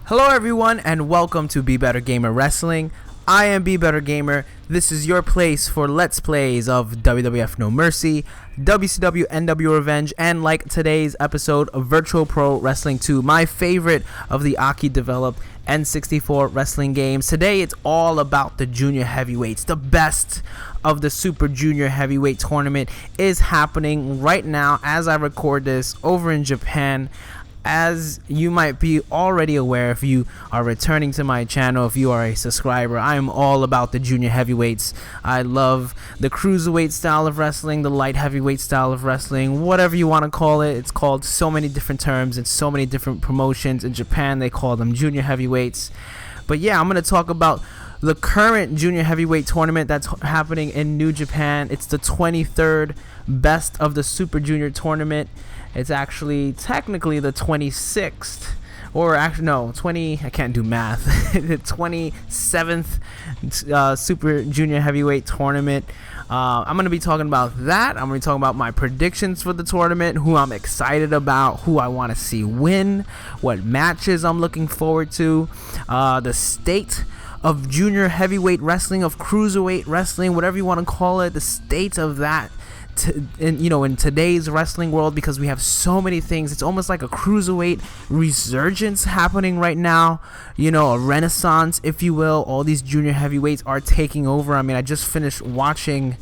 Hello everyone and welcome to Be Better Gamer Wrestling. I am Be Better Gamer. This is your place for Let's Plays of WWF No Mercy, WCW NW Revenge, and like today's episode of Virtual Pro Wrestling 2, my favorite of the Aki developed N64 wrestling games. Today it's all about the junior heavyweights. The best of the Super Junior Heavyweight Tournament is happening right now as I record this over in Japan. As you might be already aware, if you are returning to my channel, if you are a subscriber, I am all about the junior heavyweights. I love the cruiserweight style of wrestling, the light heavyweight style of wrestling, whatever you want to call it. It's called so many different terms and so many different promotions. In Japan, they call them junior heavyweights. But yeah, I'm going to talk about the current junior heavyweight tournament that's happening in New Japan. It's the 23rd best of the Super Junior tournament. It's actually technically the 26th, or actually no, 20. I can't do math. The 27th Super Junior Heavyweight Tournament. I'm going to be talking about that. I'm going to be talking about my predictions for the tournament, who I'm excited about, who I want to see win, what matches I'm looking forward to, the state of junior heavyweight wrestling, of cruiserweight wrestling, whatever you want to call it, the state of that. In today's wrestling world, because we have so many things. It's almost like a cruiserweight resurgence happening right now, a renaissance, if you will. All these junior heavyweights are taking over. I mean, I just finished watching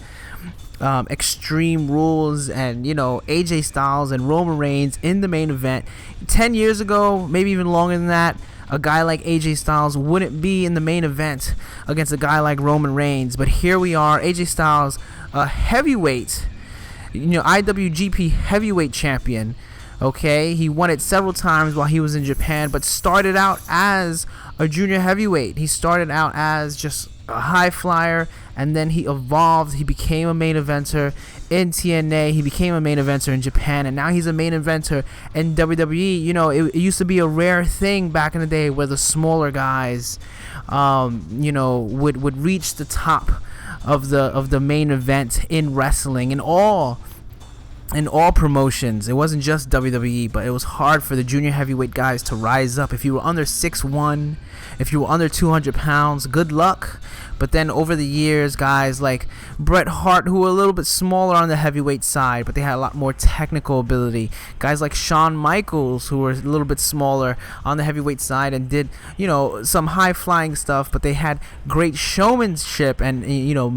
Extreme Rules and AJ Styles and Roman Reigns in the main event. 10 years ago, maybe even longer than that, a guy like AJ Styles wouldn't be in the main event against a guy like Roman Reigns, but here we are. AJ Styles, a heavyweight, IWGP heavyweight champion. Okay, he won it several times while he was in Japan, but started out as a junior heavyweight. He started out as just a high flyer, and then he evolved. He became a main eventer in TNA. He became a main eventer in Japan, and now he's a main eventer in WWE. It used to be a rare thing back in the day where the smaller guys, would reach the top of the main event in wrestling, in all promotions. It wasn't just WWE, but it was hard for the junior heavyweight guys to rise up. If you were under 6'1", if you were under 200 pounds, good luck. But then over the years, guys like Bret Hart, who were a little bit smaller on the heavyweight side, but they had a lot more technical ability. Guys like Shawn Michaels, who were a little bit smaller on the heavyweight side and did, some high-flying stuff, but they had great showmanship and,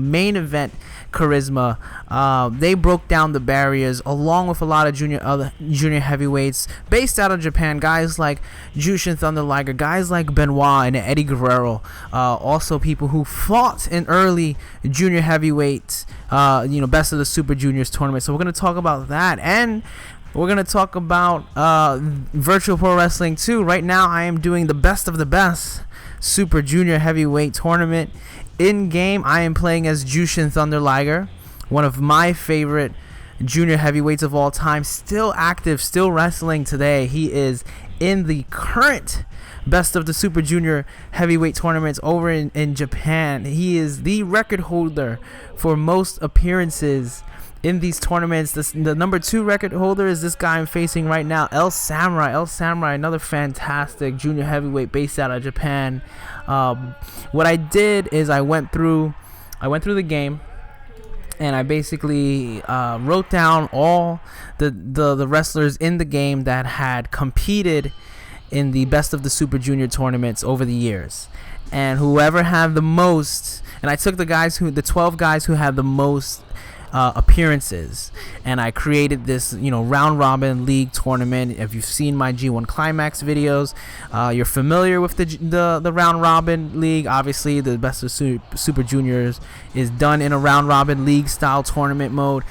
main event charisma. They broke down the barriers along with a lot of junior heavyweights based out of Japan. Guys like Jushin Thunder Liger, guys like Benoit and Eddie Guerrero, also people who fought in early junior heavyweight, best of the Super Juniors tournament. So we're going to talk about that, and we're going to talk about Virtual Pro Wrestling 2. Right now I am doing the best of the best Super Junior Heavyweight Tournament. In game, I am playing as Jushin Thunder Liger, one of my favorite junior heavyweights of all time, still active, still wrestling today. He is in the current best of the Super Junior Heavyweight tournaments over in Japan. He is the record holder for most appearances in these tournaments. The number 2 record holder is this guy I'm facing right now, El Samurai. El Samurai, another fantastic junior heavyweight based out of Japan. What I did is I went through the game, and I basically wrote down all the wrestlers in the game that had competed in the best of the Super Junior tournaments over the years, and whoever had the most. And I took the 12 guys who had the most appearances, and I created this round robin league tournament. If you've seen my G1 Climax videos, you're familiar with the round robin league. Obviously the best of Super Juniors is done in a round robin league style tournament mode.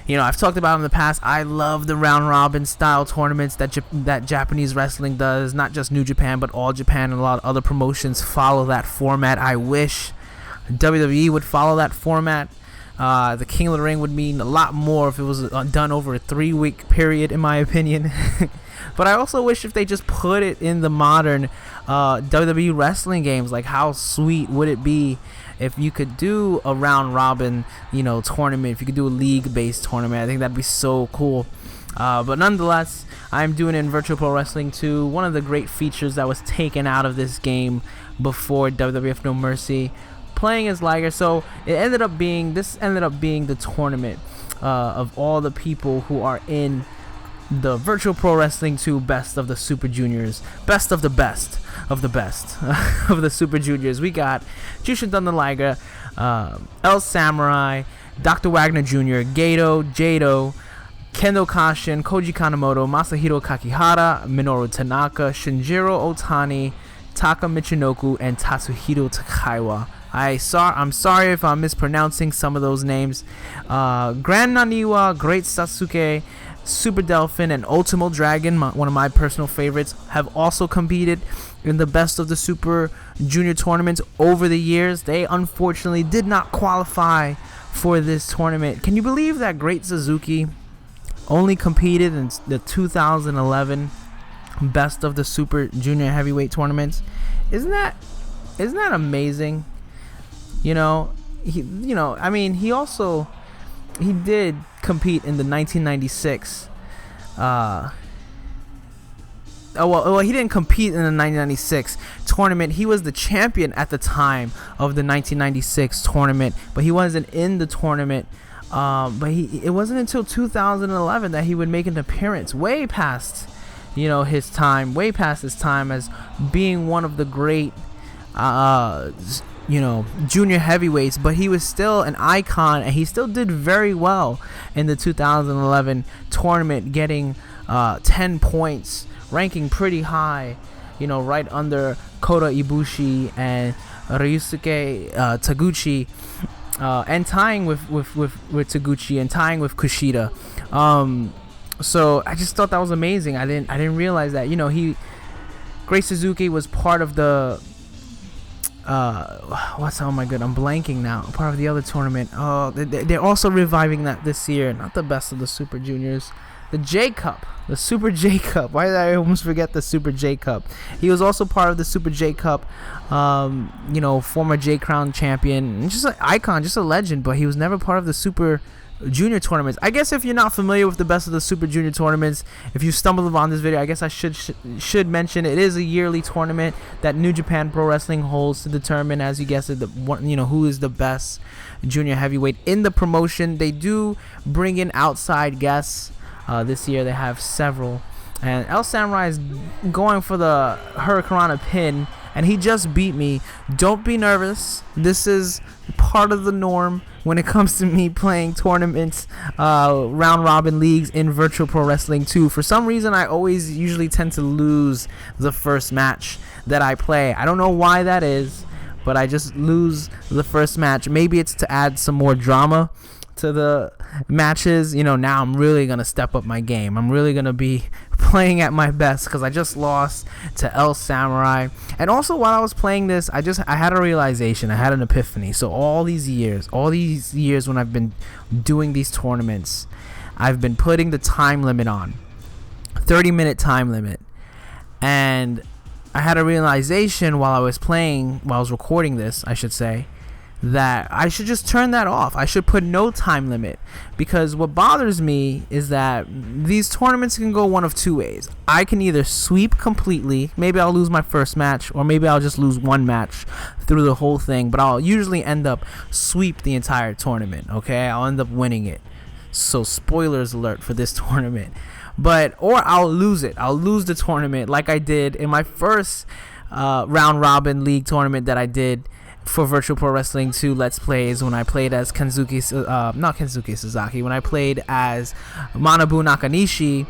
I've talked about in the past, I love the round robin style tournaments that Japanese wrestling does. Not just New Japan, but all Japan, and a lot of other promotions follow that format. I wish WWE would follow that format. The King of the Ring would mean a lot more if it was done over a 3-week period, in my opinion. But I also wish if they just put it in the modern WWE wrestling games. Like, how sweet would it be if you could do a round robin, tournament, if you could do a league-based tournament. I think that'd be so cool. But nonetheless, I'm doing it in Virtual Pro Wrestling 2, one of the great features that was taken out of this game before WWF No Mercy, playing as Liger. So it ended up being the tournament of all the people who are in the Virtual Pro Wrestling 2 Best of the Super Juniors, best of the best of the best of the Super Juniors. We got Jushin Thunder Liger, El Samurai, Dr. Wagner Jr., Gato, Jado, Kendo Kashin, Koji Kanemoto, Masahiro Kakihara, Minoru Tanaka, Shinjiro Otani, Taka Michinoku, and Tatsuhiro Takaiwa. I'm sorry if I'm mispronouncing some of those names. Grand Naniwa, Great Sasuke, Super Delphin, and Ultimo Dragon, one of my personal favorites, have also competed in the Best of the Super Junior tournaments over the years. They unfortunately did not qualify for this tournament. Can you believe that Great Suzuki only competed in the 2011 Best of the Super Junior Heavyweight tournaments? Isn't that amazing? He did compete in the 1996 he didn't compete in the 1996 tournament. He was the champion at the time of the 1996 tournament, but he wasn't in the tournament. But it wasn't until 2011 that he would make an appearance, way past his time as being one of the great junior heavyweights. But he was still an icon, and he still did very well in the 2011 tournament, getting 10 points, ranking pretty high, right under Kota Ibushi and Ryusuke Taguchi, and tying with Taguchi and tying with Kushida. So I just thought that was amazing. I didn't realize that Great Suzuki was part of the oh my god, I'm blanking now. Part of the other tournament. Oh, they're also reviving that this year. Not the Best of the Super Juniors. The J Cup. The Super J Cup. Why did I almost forget the Super J Cup? He was also part of the Super J Cup. Former J Crown champion. Just an icon, just a legend. But he was never part of the Super Junior tournaments. I guess if you're not familiar with the Best of the Super Junior tournaments, if you stumbled upon this video, I guess I should mention it is a yearly tournament that New Japan Pro Wrestling holds to determine, as you guessed it, who is the best junior heavyweight in the promotion. They do bring in outside guests. This year they have several, and El Samurai is going for the Hurricanrana pin, and he just beat me. Don't be nervous. This is part of the norm when it comes to me playing tournaments, round robin leagues in Virtual Pro Wrestling 2. For some reason, I usually tend to lose the first match that I play. I don't know why that is, but I just lose the first match. Maybe it's to add some more drama to the matches. Now I'm really gonna step up my game. I'm really gonna be playing at my best, because I just lost to El Samurai. And also, while I was playing this, I had a realization. I had an epiphany. So all these years when I've been doing these tournaments, I've been putting the time limit on, 30-minute time limit, and I had a realization while I was recording this, I should say, that I should just turn that off. I should put no time limit, because what bothers me is that these tournaments can go one of two ways. I can either sweep completely, maybe I'll lose my first match, or maybe I'll just lose one match through the whole thing, but I'll usually end up sweep the entire tournament, okay? I'll end up winning it. So spoilers alert for this tournament. Or I'll lose it. I'll lose the tournament like I did in my first round robin league tournament that I did for Virtual Pro Wrestling 2 Let's Plays, when I played as not Kensuke Sasaki, when I played as Manabu Nakanishi,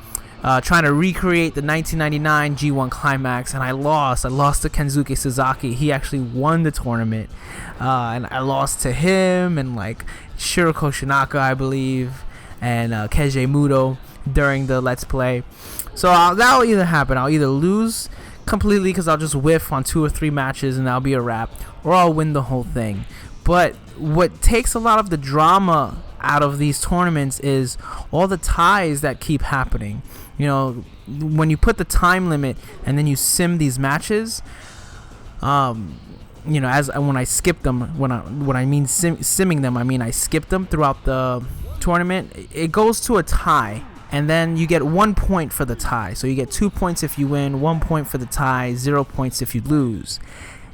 trying to recreate the 1999 G1 Climax, and I lost to Kensuke Sasaki. He actually won the tournament, and I lost to him and Shiroko Shinaka, I believe, and Keiji Muto during the Let's Play. So that'll either happen. I'll either lose completely, because I'll just whiff on 2 or 3 matches and that'll be a wrap, or I'll win the whole thing. But what takes a lot of the drama out of these tournaments is all the ties that keep happening. When you put the time limit and then you sim these matches, when I skip them, when I mean simming them, I mean I skip them throughout the tournament, it goes to a tie. and then you get 1 point for the tie. So you get 2 points if you win, 1 point for the tie, 0 points if you lose.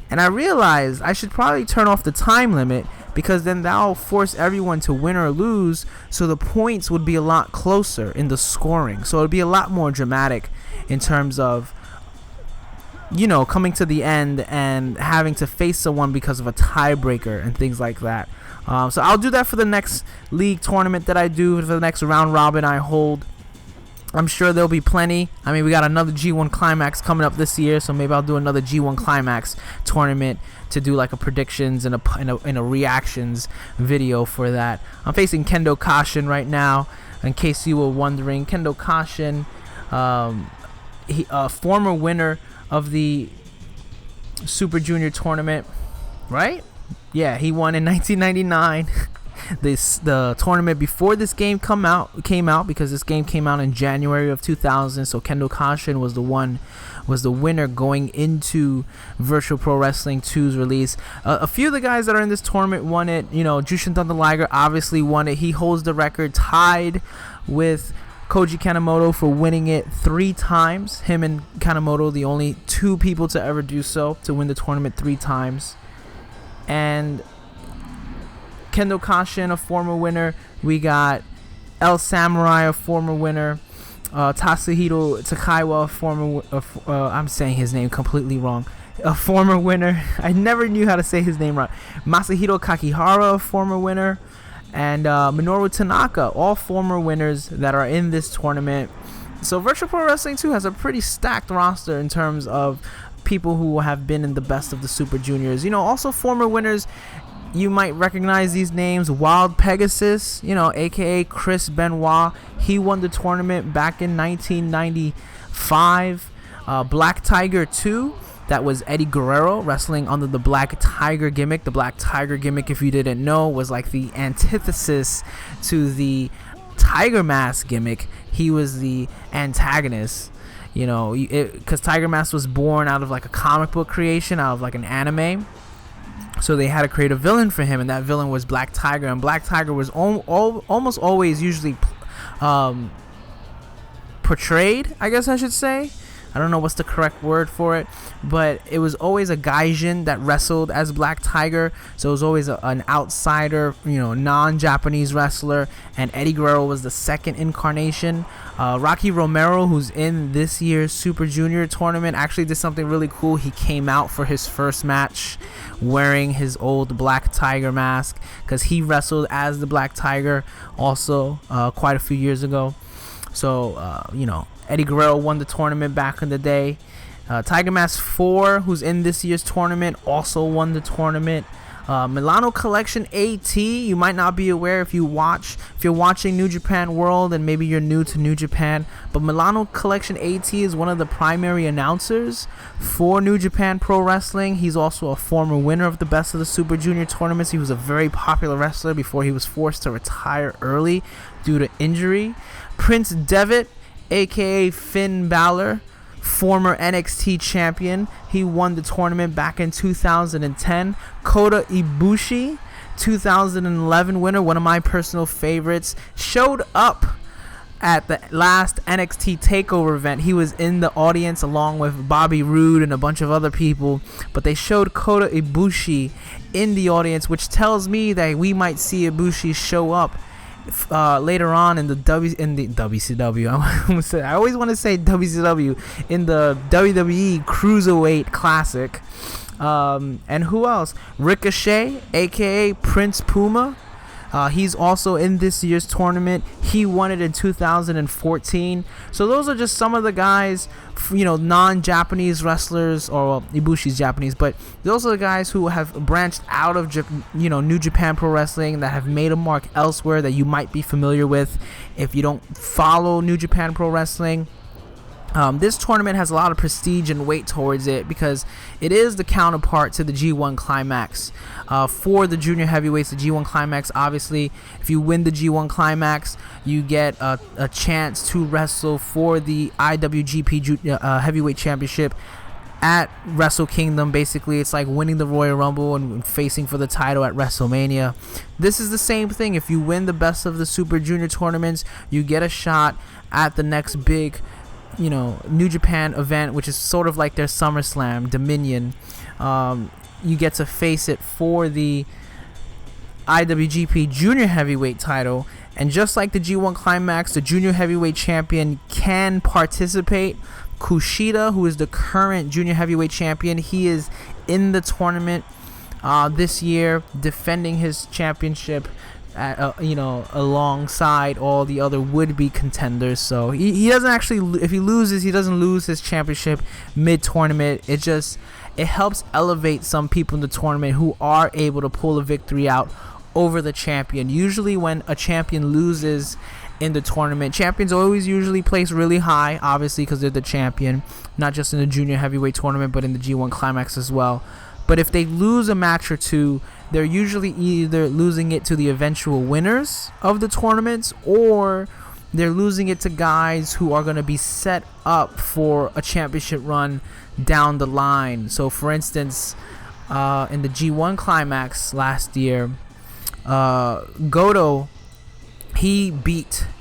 And I realized I should probably turn off the time limit, because then that'll force everyone to win or lose, so the points would be a lot closer in the scoring. So it'd be a lot more dramatic in terms of, you know, coming to the end and having to face someone because of a tiebreaker and things like that. So I'll do that for the next league tournament that I do, for the next round robin I hold. I'm sure there'll be plenty. I mean, we got another G1 Climax coming up this year, so maybe I'll do another G1 Climax tournament to do like a predictions and a reactions video for that. I'm facing Kendo Kashin right now, in case you were wondering. Kendo Kashin, a former winner of the Super Junior tournament, right? Yeah, he won in 1999. The tournament before this game came out, because this game came out in January of 2000. So Kendo Kashin was the winner going into Virtual Pro Wrestling 2's release. A few of the guys that are in this tournament won it. You know, Jushin Thunder Liger obviously won it. He holds the record, tied with Koji Kanemoto for winning it 3 times. Him and Kanemoto, the only 2 people to ever do so, to win the tournament 3 times. And Kendo Kashin, a former winner. We got El Samurai, a former winner. Tatsuhito Takaiwa, a former I'm saying his name completely wrong. A former winner. I never knew how to say his name right. Masahiro Kakihara, a former winner. And Minoru Tanaka, all former winners that are in this tournament. So Virtual Pro Wrestling 2 has a pretty stacked roster in terms of people who have been in the best of the Super Juniors. You know, also former winners. You might recognize these names. Wild Pegasus, you know, aka Chris Benoit. He won the tournament back in 1995. Black Tiger 2, that was Eddie Guerrero wrestling under the Black Tiger gimmick. The Black Tiger gimmick, if you didn't know, was like the antithesis to the Tiger Mask gimmick. He was the antagonist, you know, because Tiger Mask was born out of like a comic book creation, out of like an anime. So they had to create a villain for him, and that villain was Black Tiger. And Black Tiger was almost always usually portrayed, I guess I should say. I don't know what's the correct word for it, but it was always a Gaijin that wrestled as Black Tiger. So it was always an outsider, you know, non-Japanese wrestler. And Eddie Guerrero was the second incarnation. Rocky Romero, who's in this year's Super Junior tournament, actually did something really cool. He came out for his first match wearing his old Black Tiger mask, because he wrestled as the Black Tiger also quite a few years ago. So, you know, Eddie Guerrero won the tournament back in the day. Tiger Mask 4, who's in this year's tournament, also won the tournament. Milano Collection AT, you might not be aware if you're watching New Japan World and maybe you're new to New Japan, but Milano Collection AT is one of the primary announcers for New Japan Pro Wrestling. He's also a former winner of the Best of the Super Junior tournaments. He was a very popular wrestler before he was forced to retire early due to injury. Prince Devitt, aka Finn Balor, former NXT champion. He won the tournament back in 2010. Kota Ibushi, 2011 winner, one of my personal favorites, showed up at the last NXT TakeOver event. He was in the audience along with Bobby Roode and a bunch of other people, but they showed Kota Ibushi in the audience, which tells me that we might see Ibushi show up later on in the WCW. I always want to say WCW, in the WWE Cruiserweight Classic. And who else? Ricochet, aka Prince Puma. He's also in this year's tournament. He won it in 2014. So those are just some of the guys, you know, non-Japanese wrestlers, or well, Ibushi's Japanese, but those are the guys who have branched out of, you know, New Japan Pro Wrestling, that have made a mark elsewhere that you might be familiar with if you don't follow New Japan Pro Wrestling. This tournament has a lot of prestige and weight towards it, because it is the counterpart to the G1 Climax. For the junior heavyweights, the G1 Climax, obviously, if you win the G1 Climax, you get a chance to wrestle for the IWGP Heavyweight Championship at Wrestle Kingdom. Basically, it's like winning the Royal Rumble and facing for the title at WrestleMania. This is the same thing. If you win the Best of the Super Junior tournaments, you get a shot at the next big, New Japan event, which is sort of like their SummerSlam, Dominion. You get to face it for the IWGP Junior Heavyweight title. And just like the G1 Climax, the Junior Heavyweight Champion can participate. Kushida, who is the current Junior Heavyweight Champion, he is in the tournament this year, defending his championship alongside all the other would-be contenders. So he doesn't actually, if he loses, he doesn't lose his championship mid-tournament. It helps elevate some people in the tournament who are able to pull a victory out over the champion. Usually when a champion loses in the tournament, champions always usually place really high, obviously, because they're the champion, not just in the Junior Heavyweight tournament but in the G1 Climax as well. But if they lose a match or two, they're usually either losing it to the eventual winners of the tournaments, or they're losing it to guys who are going to be set up for a championship run down the line. So for instance, in the G1 Climax last year, Goto, he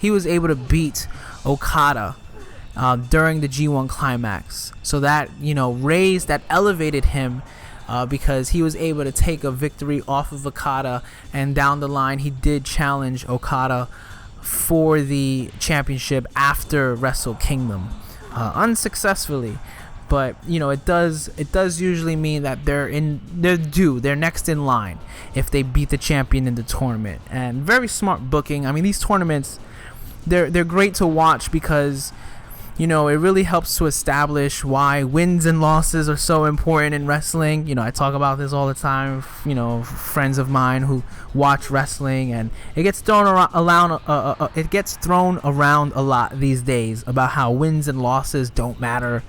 was able to beat Okada during the G1 Climax. So that, elevated him because he was able to take a victory off of Okada, and down the line he did challenge Okada for the championship after Wrestle Kingdom, unsuccessfully. But it does usually mean that they're next in line if they beat the champion in the tournament. And very smart booking. I mean, these tournaments, they're great to watch because it really helps to establish why wins and losses are so important in wrestling. I talk about this all the time. Friends of mine who watch wrestling, and it gets thrown around a lot these days about how wins and losses don't matter.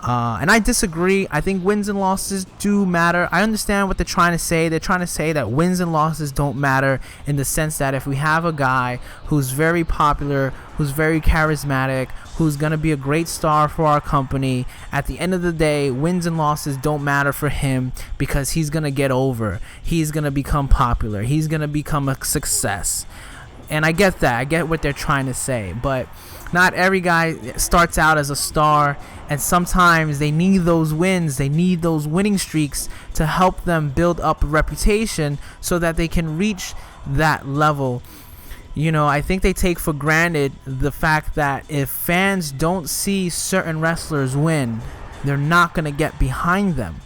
And I disagree. I think wins and losses do matter. I understand what they're trying to say. They're trying to say that wins and losses don't matter in the sense that if we have a guy who's very popular, who's very charismatic, who's going to be a great star for our company, at the end of the day, wins and losses don't matter for him because he's going to get over. He's going to become popular. He's going to become a success. And I get that. I get what they're trying to say. But not every guy starts out as a star, and sometimes they need those wins. They need those winning streaks to help them build up a reputation so that they can reach that level. I think they take for granted the fact that if fans don't see certain wrestlers win, they're not going to get behind them.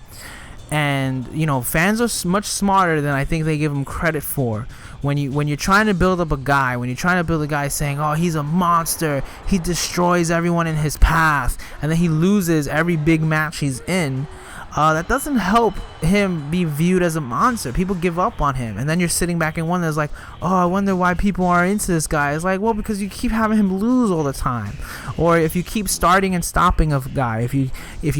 And fans are much smarter than I think they give them credit for. When you're trying to build up a guy, when you're trying to build a guy saying, oh, he's a monster, he destroys everyone in his path, and then he loses every big match he's in, that doesn't help him be viewed as a monster. People give up on him, and then you're sitting back and wondering, like, oh, I wonder why people are into this guy. It's like, well, because you keep having him lose all the time. Or if you keep starting and stopping a guy, if you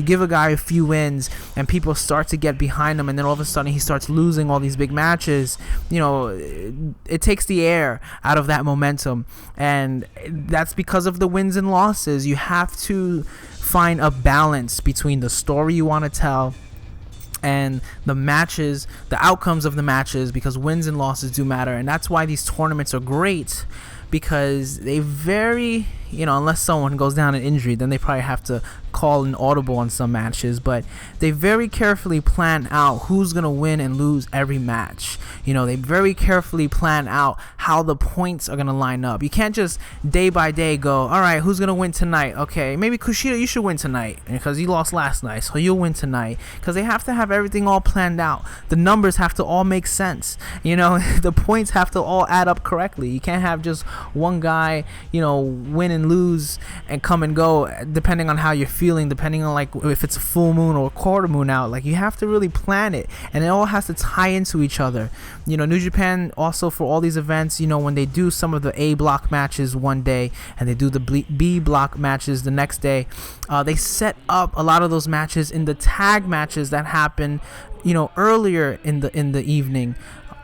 give a guy a few wins and people start to get behind him, and then all of a sudden he starts losing all these big matches, it takes the air out of that momentum. And that's because of the wins and losses. You have to find a balance between the story you want to tell and the matches, the outcomes of the matches, because wins and losses do matter. And that's why these tournaments are great, because they vary, unless someone goes down in injury, then they probably have to call an audible on some matches, but they very carefully plan out who's going to win and lose every match. They very carefully plan out how the points are going to line up. You can't just day by day go, all right, who's going to win tonight? Okay, maybe Kushida, you should win tonight because you lost last night, so you'll win tonight. Because they have to have everything all planned out. The numbers have to all make sense. The points have to all add up correctly. You can't have just one guy, win and lose and come and go depending on how you're feeling, depending on like if it's a full moon or a quarter moon out. Like, you have to really plan it, and it all has to tie into each other. New Japan also, for all these events, when they do some of the A block matches one day and they do the B block matches the next day, they set up a lot of those matches in the tag matches that happen earlier in the evening.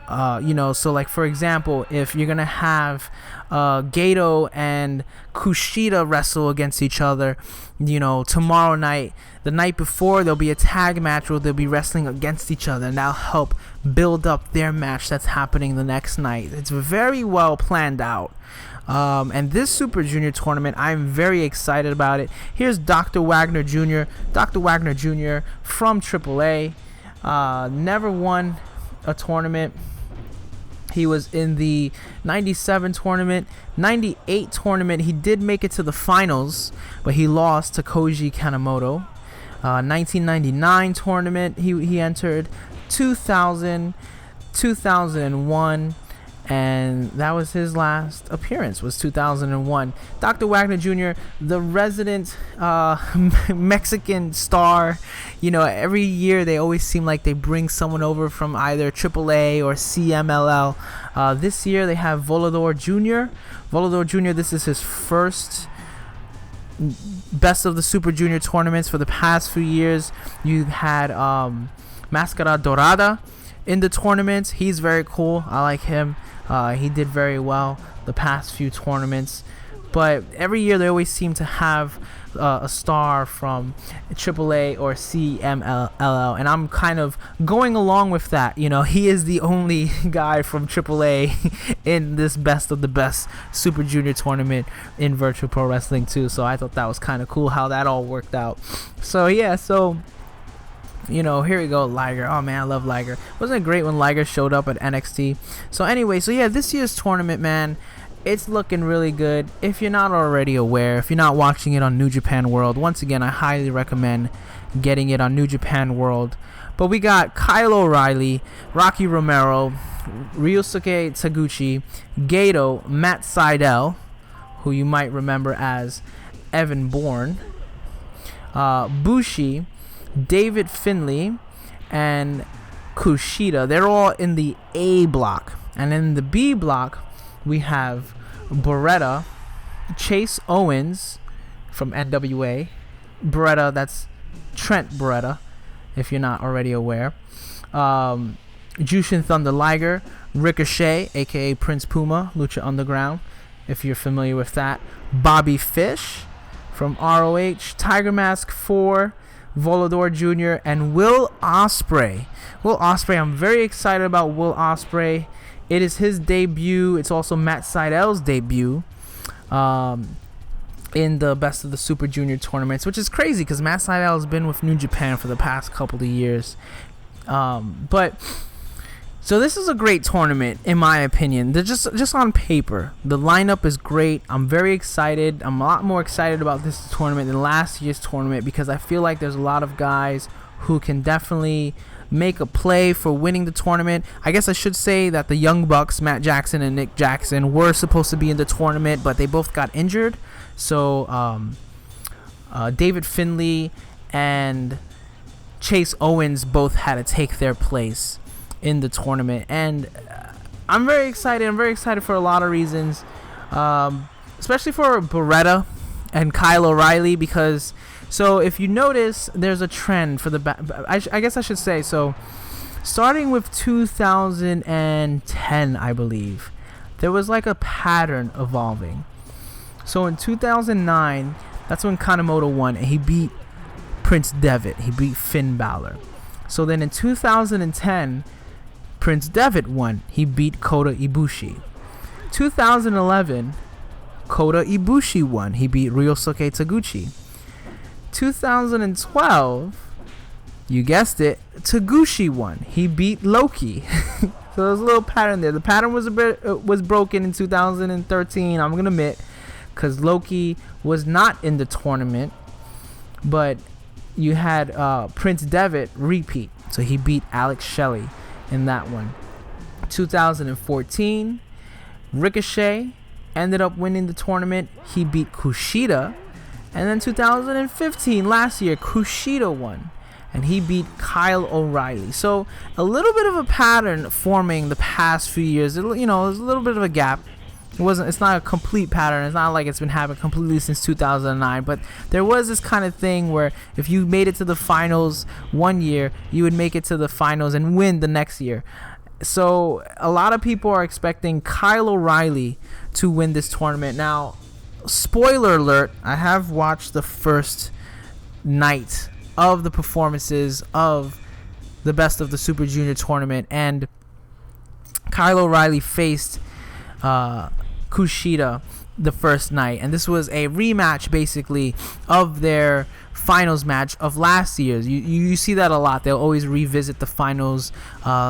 So like for example, if you're gonna have Gato and Kushida wrestle against each other, tomorrow night, the night before, there'll be a tag match where they'll be wrestling against each other, and that'll help build up their match that's happening the next night. It's very well planned out. And this Super Junior tournament, I'm very excited about it. Here's Dr. Wagner Jr. Dr. Wagner Jr. from AAA. Never won a tournament. He was in the 97 tournament, 98 tournament. He did make it to the finals, but he lost to Koji Kanemoto. 1999 tournament, he entered. 2000, 2001, and that was his last appearance, was 2001. Dr. Wagner Jr., the resident Mexican star. Every year they always seem like they bring someone over from either AAA or CMLL. This year they have Volador Jr. Volador Jr., this is his first best of the Super Junior tournaments. For the past few years, you've had Mascara Dorada in the tournaments. He's very cool. I like him. He did very well the past few tournaments. But every year they always seem to have a star from AAA or CMLL, and I'm kind of going along with that. He is the only guy from AAA in this best of the best Super Junior tournament in Virtual Pro Wrestling too. So I thought that was kind of cool how that all worked out. So yeah, here we go, Liger. Oh man, I love Liger. Wasn't it great when Liger showed up at NXT? So anyway, this year's tournament, man, it's looking really good. If you're not already aware, if you're not watching it on New Japan World, once again, I highly recommend getting it on New Japan World. But we got Kyle O'Reilly, Rocky Romero, Ryosuke Taguchi, Gato, Matt Sydal, who you might remember as Evan Bourne, Bushi, David Finlay, and Kushida. They're all in the A block. And in the B block, we have Beretta, Chase Owens from NWA. Beretta, that's Trent Beretta, if you're not already aware. Jushin Thunder Liger, Ricochet, aka Prince Puma, Lucha Underground, if you're familiar with that. Bobby Fish from ROH, Tiger Mask 4, Volador Jr., and Will Ospreay. Will Ospreay, I'm very excited about Will Ospreay. It is his debut. It's also Matt Sydal's debut in the Best of the Super Junior tournaments, which is crazy because Matt Sydal has been with New Japan for the past couple of years. So this is a great tournament, in my opinion. They're just on paper, the lineup is great. I'm very excited. I'm a lot more excited about this tournament than last year's tournament because I feel like there's a lot of guys who can definitely make a play for winning the tournament. I guess I should say that the Young Bucks, Matt Jackson and Nick Jackson, were supposed to be in the tournament, but they both got injured. So David Finlay and Chase Owens both had to take their place in the tournament, and I'm very excited. I'm very excited for a lot of reasons, especially for Beretta and Kyle O'Reilly, because if you notice, there's a trend for I guess I should say, so starting with 2010, I believe, there was like a pattern evolving. So in 2009, that's when Kanemoto won, and he beat Prince Devitt. He beat Finn Balor. So then in 2010, Prince Devitt won. He beat Kota Ibushi. 2011, Kota Ibushi won. He beat Ryosuke Taguchi. 2012, you guessed it, Taguchi won. He beat Loki. So there's a little pattern there. The pattern was broken in 2013, I'm gonna admit, because Loki was not in the tournament, but you had Prince Devitt repeat, so he beat Alex Shelley in that one. 2014, Ricochet ended up winning the tournament. He beat Kushida. And then 2015, last year, Kushida won, and he beat Kyle O'Reilly. So a little bit of a pattern forming the past few years. There's a little bit of a gap. It's not a complete pattern. It's not like it's been happening completely since 2009, but there was this kind of thing where if you made it to the finals one year, you would make it to the finals and win the next year. So a lot of people are expecting Kyle O'Reilly to win this tournament. Now, spoiler alert, I have watched the first night of the performances of the Best of the Super Junior tournament, and Kyle O'Reilly faced Kushida the first night, and this was a rematch basically of their finals match of last year's. You see that a lot. They'll always revisit the finals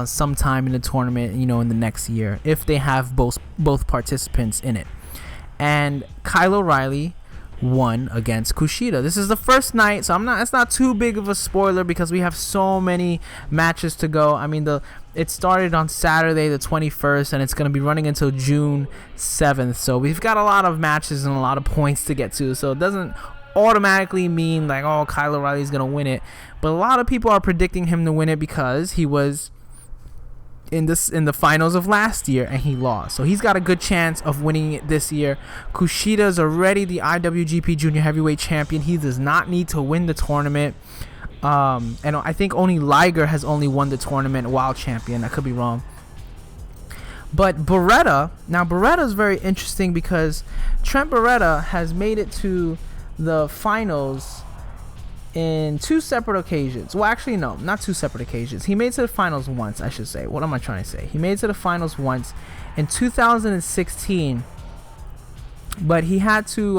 sometime in the tournament, in the next year, if they have both participants in it. And Kyle O'Reilly won against Kushida. This is the first night, so it's not too big of a spoiler because we have so many matches to go. I mean, it started on Saturday the 21st, and it's going to be running until June 7th. So we've got a lot of matches and a lot of points to get to. So it doesn't automatically mean like, oh, Kyle O'Reilly's going to win it. But a lot of people are predicting him to win it because he was in the finals of last year and he lost. So he's got a good chance of winning it this year. Kushida is already the IWGP Junior Heavyweight Champion. He does not need to win the tournament. And I think only Liger has only won the tournament while champion. I could be wrong. But Beretta is very interesting because Trent Beretta has made it to the finals in two separate occasions. Well, actually, no, not two separate occasions. He made it to the finals once, I should say. What am I trying to say? He made it to the finals once in 2016, but he had to,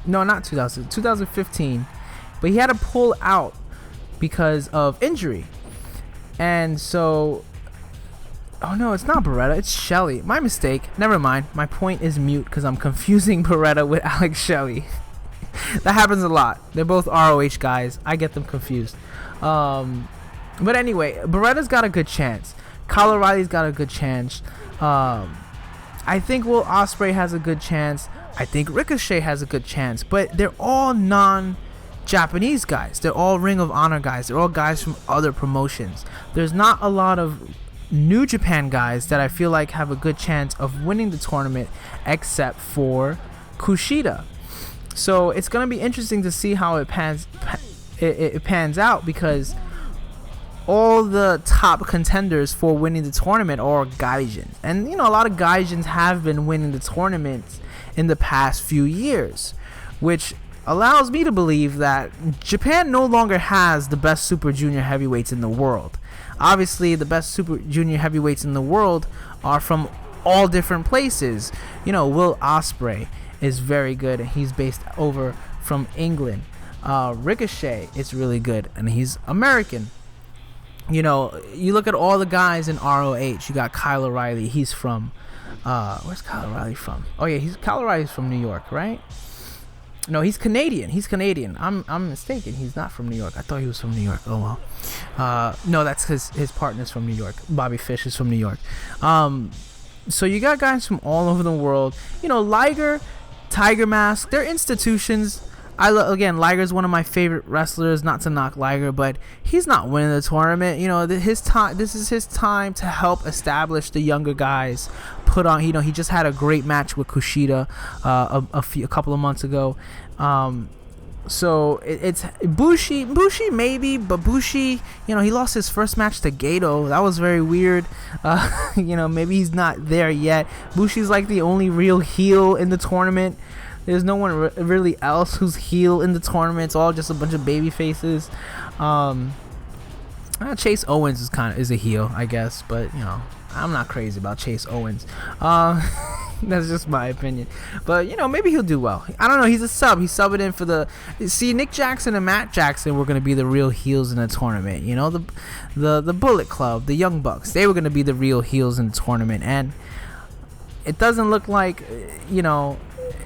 no, not 2015, but he had to pull out because of injury. And so, oh no, it's not Beretta, it's Shelley. My mistake. Never mind. My point is mute because I'm confusing Beretta with Alex Shelley. That happens a lot. They're both ROH guys. I get them confused. But anyway, Beretta's got a good chance. Kyle O'Reilly's got a good chance. I think Will Ospreay has a good chance. I think Ricochet has a good chance. But they're all non-Japanese guys. They're all Ring of Honor guys. They're all guys from other promotions. There's not a lot of New Japan guys that I feel like have a good chance of winning the tournament except for Kushida. So it's going to be interesting to see how it pans out because all the top contenders for winning the tournament are Gaijins. And, a lot of Gaijins have been winning the tournaments in the past few years, which allows me to believe that Japan no longer has the best Super Junior heavyweights in the world. Obviously, the best Super Junior heavyweights in the world are from all different places. Will Ospreay is very good, and he's based over from England. Ricochet is really good, and he's American. You look at all the guys in ROH. You got Kyle O'Reilly. He's from where's Kyle O'Reilly from? Oh yeah, Kyle O'Reilly's from New York, right? No, he's Canadian. I'm mistaken. He's not from New York. I thought he was from New York. Oh well. No, that's his partner's from New York. Bobby Fish is from New York. So you got guys from all over the world. Liger, Tiger Mask, they're institutions. Again, Liger's one of my favorite wrestlers. Not to knock Liger, but he's not winning the tournament. This is his time to help establish the younger guys. Put on, he just had a great match with Kushida a couple of months ago. So it's Bushi maybe, but Bushi, he lost his first match to Gato. That was very weird. Maybe he's not there yet. Bushi's like the only real heel in the tournament. There's no one really else who's heel in the tournament. It's all just a bunch of baby faces. Chase Owens is a heel, I guess, but I'm not crazy about Chase Owens. That's just my opinion. But, maybe he'll do well. I don't know. He's a sub. He's subbing in for Nick Jackson and Matt Jackson were going to be the real heels in the tournament. The Bullet Club, the Young Bucks, they were going to be the real heels in the tournament. And it doesn't look like,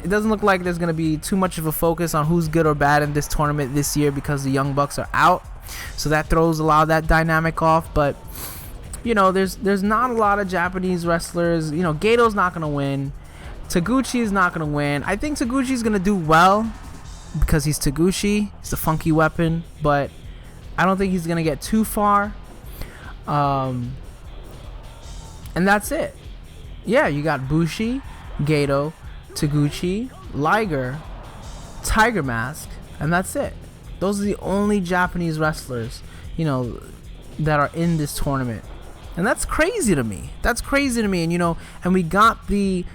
there's going to be too much of a focus on who's good or bad in this tournament this year because the Young Bucks are out. So that throws a lot of that dynamic off. But there's not a lot of Japanese wrestlers. Gato's not going to win. Taguchi's not going to win. I think Taguchi's going to do well because he's Taguchi. He's a funky weapon. But I don't think he's going to get too far. And that's it. Yeah, you got Bushi, Gato, Taguchi, Liger, Tiger Mask, and that's it. Those are the only Japanese wrestlers, that are in this tournament. And that's crazy to me. And and we got the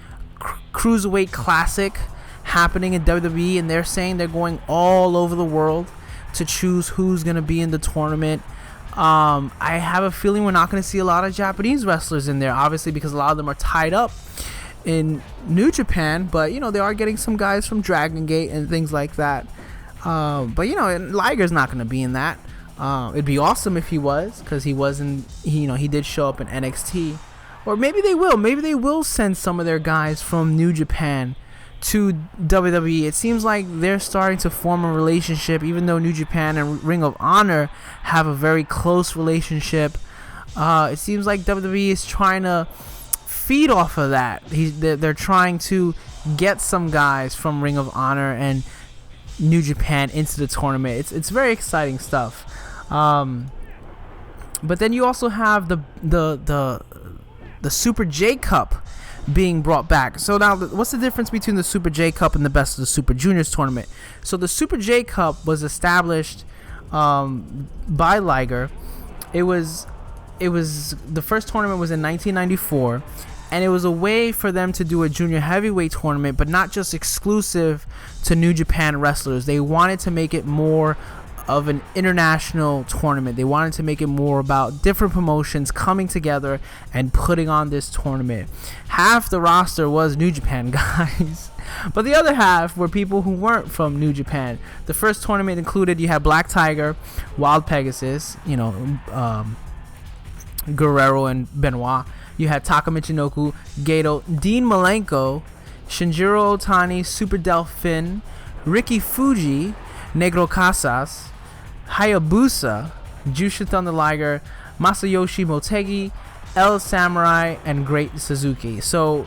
Cruiserweight Classic happening in WWE, and they're saying they're going all over the world to choose who's going to be in the tournament. I have a feeling we're not going to see a lot of Japanese wrestlers in there, obviously, because a lot of them are tied up in New Japan, but they are getting some guys from Dragon Gate and things like that. But Liger's not going to be in that. It'd be awesome if he was, because he wasn't. He did show up in NXT, or maybe they will send some of their guys from New Japan to WWE. It seems like they're starting to form a relationship, even though New Japan and Ring of Honor have a very close relationship. It seems like WWE is trying to feed off of that. They're trying to get some guys from Ring of Honor and New Japan into the tournament. It's very exciting stuff. But then you also have the Super J Cup being brought back. So now, what's the difference between the Super J Cup and the Best of the Super Juniors tournament? So the Super J Cup was established by Liger. It was the first tournament was in 1994, and it was a way for them to do a junior heavyweight tournament, but not just exclusive to New Japan wrestlers. They wanted to make it more of an international tournament. They wanted to make it more about different promotions coming together and putting on this tournament. Half the roster was New Japan guys, but the other half were people who weren't from New Japan. The first tournament included, you had Black Tiger, Wild Pegasus, Guerrero and Benoit. You had Taka Michinoku, Gato, Dean Malenko, Shinjiro Otani, Super Delphin, Ricky Fuji, Negro Casas, Hayabusa, Jushin Thunder Liger, Masayoshi Motegi, El Samurai, and Great Suzuki. So,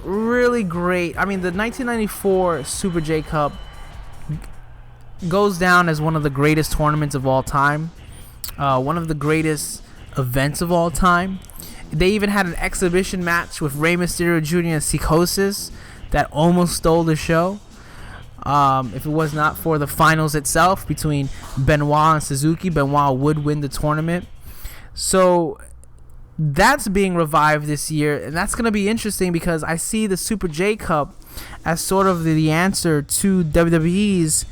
really great. I mean, the 1994 Super J Cup goes down as one of the greatest tournaments of all time. One of the greatest events of all time. They even had an exhibition match with Rey Mysterio Jr. and Psychosis that almost stole the show. If it was not for the finals itself between Benoit and Suzuki, Benoit would win the tournament. So that's being revived this year, and that's going to be interesting because I see the Super J Cup as sort of the answer to WWE's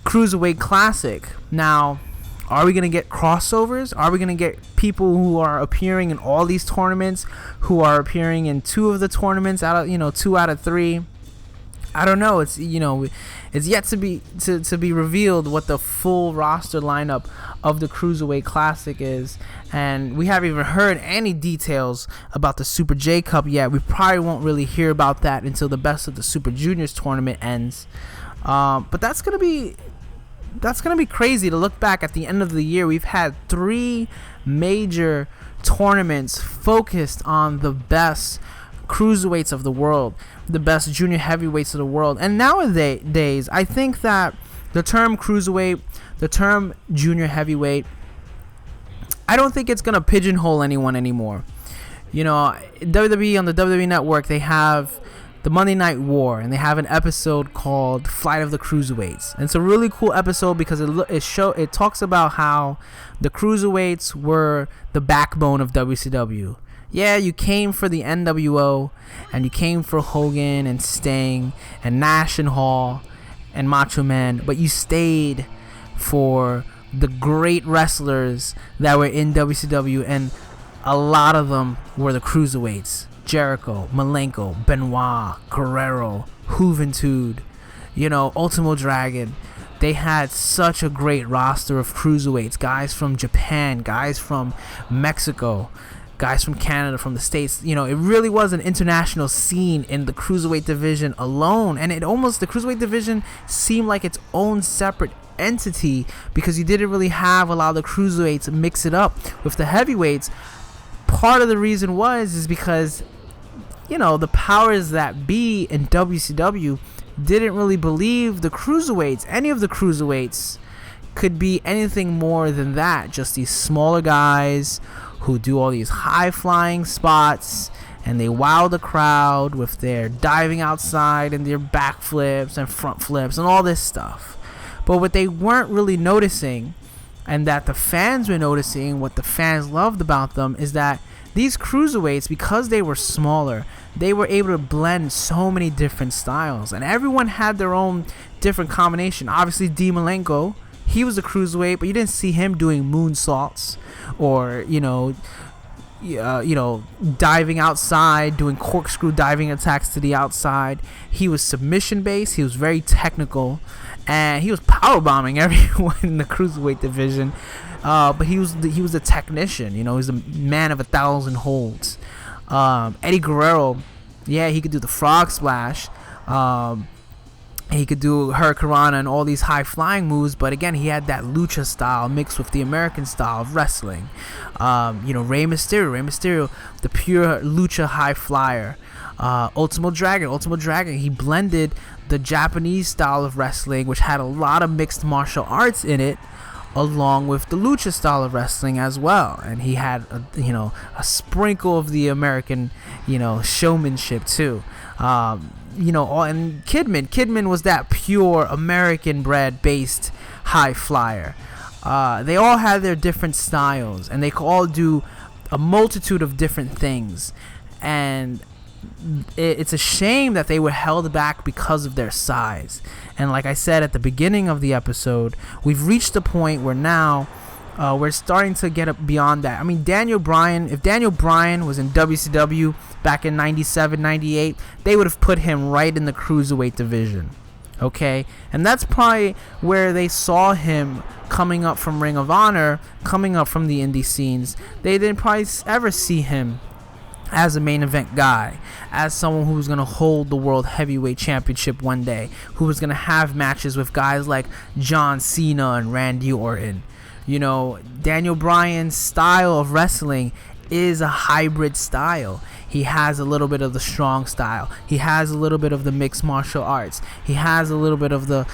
Cruiserweight Classic. Now, are we going to get crossovers? Are we going to get people who are appearing in all these tournaments, who are appearing in two of the tournaments out of 2 out of 3? I don't know. It's it's yet to be revealed what the full roster lineup of the Cruiserweight Classic is, and we haven't even heard any details about the Super J Cup yet. We probably won't really hear about that until the Best of the Super Juniors tournament ends. But that's gonna be crazy to look back at the end of the year. We've had 3 major tournaments focused on the best cruiserweights of the world, the best junior heavyweights of the world. And nowadays, I think that the term cruiserweight, the term junior heavyweight, I don't think it's going to pigeonhole anyone anymore. WWE, on the WWE Network, they have the Monday Night War, and they have an episode called Flight of the Cruiserweights. And it's a really cool episode because it talks about how the cruiserweights were the backbone of WCW. Yeah, you came for the NWO, and you came for Hogan and Sting and Nash and Hall and Macho Man, but you stayed for the great wrestlers that were in WCW, and a lot of them were the cruiserweights. Jericho, Malenko, Benoit, Guerrero, Juventud, Ultimo Dragon. They had such a great roster of cruiserweights, guys from Japan, guys from Mexico, guys from Canada, from the States. It really was an international scene in the cruiserweight division alone, and the cruiserweight division seemed like its own separate entity because you didn't really have a lot of the cruiserweights mix it up with the heavyweights. Part of the reason is because the powers that be in WCW didn't really believe any of the cruiserweights could be anything more than that, just these smaller guys who do all these high-flying spots, and they wow the crowd with their diving outside and their backflips and front flips and all this stuff. But what they weren't really noticing and that the fans were noticing, what the fans loved about them, is that these cruiserweights, because they were smaller, they were able to blend so many different styles, and everyone had their own different combination. Obviously, Dean Malenko, he was a cruiserweight, but you didn't see him doing moonsaults or diving outside, doing corkscrew diving attacks to the outside. He was submission based. He was very technical, and he was powerbombing everyone in the cruiserweight division. But he was a technician. He was a man of 1,000 holds. Eddie Guerrero, yeah, he could do the frog splash. He could do Hurricanrana and all these high flying moves, but again, he had that lucha style mixed with the American style of wrestling. Rey Mysterio, the pure lucha high flyer. Ultimo Dragon, he blended the Japanese style of wrestling, which had a lot of mixed martial arts in it, along with the lucha style of wrestling as well, and he had a sprinkle of the American showmanship too. And Kidman was that pure American bred based high flyer. They all had their different styles, and they could all do a multitude of different things, and it's a shame that they were held back because of their size. And like I said at the beginning of the episode, we've reached a point where now we're starting to get up beyond that. I mean, if Daniel Bryan was in WCW back in 97, 98, they would have put him right in the cruiserweight division. Okay? And that's probably where they saw him coming up from Ring of Honor, coming up from the indie scenes. They didn't probably ever see him as a main event guy, as someone who was going to hold the World Heavyweight Championship one day, who was going to have matches with guys like John Cena and Randy Orton. Daniel Bryan's style of wrestling is a hybrid style. He has a little bit of the strong style. He has a little bit of the mixed martial arts. He has a little bit of the,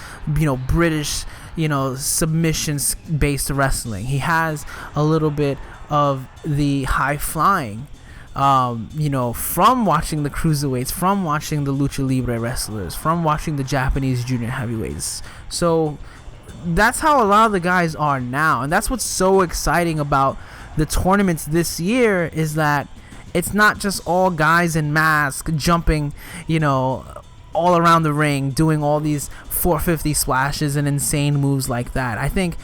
British, submissions-based wrestling. He has a little bit of the high flying. From watching the cruiserweights, from watching the lucha libre wrestlers, from watching the Japanese junior heavyweights. So that's how a lot of the guys are now, and that's what's so exciting about the tournaments this year, is that it's not just all guys in masks jumping, all around the ring, doing all these 450 splashes and insane moves like that. I think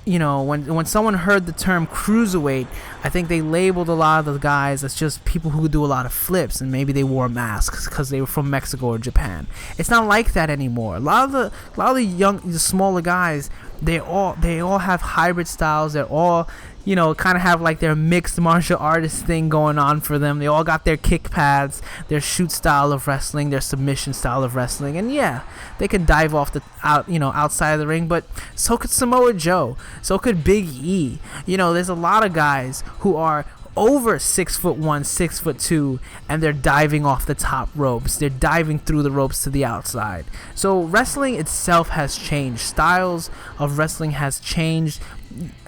when someone heard the term cruiserweight, I think they labeled a lot of the guys as just people who do a lot of flips, and maybe they wore masks because they were from Mexico or Japan. It's not like that anymore. A lot of the smaller guys, they all have hybrid styles. They're all kind of have like their mixed martial artist thing going on for them. They all got their kick pads, their shoot style of wrestling, their submission style of wrestling, and yeah, they can dive off outside of the ring. But so could Samoa Joe, so could Big E. There's a lot of guys who are over 6'1", 6'2", and they're diving off the top ropes. They're diving through the ropes to the outside. So wrestling itself has changed. Styles of wrestling has changed.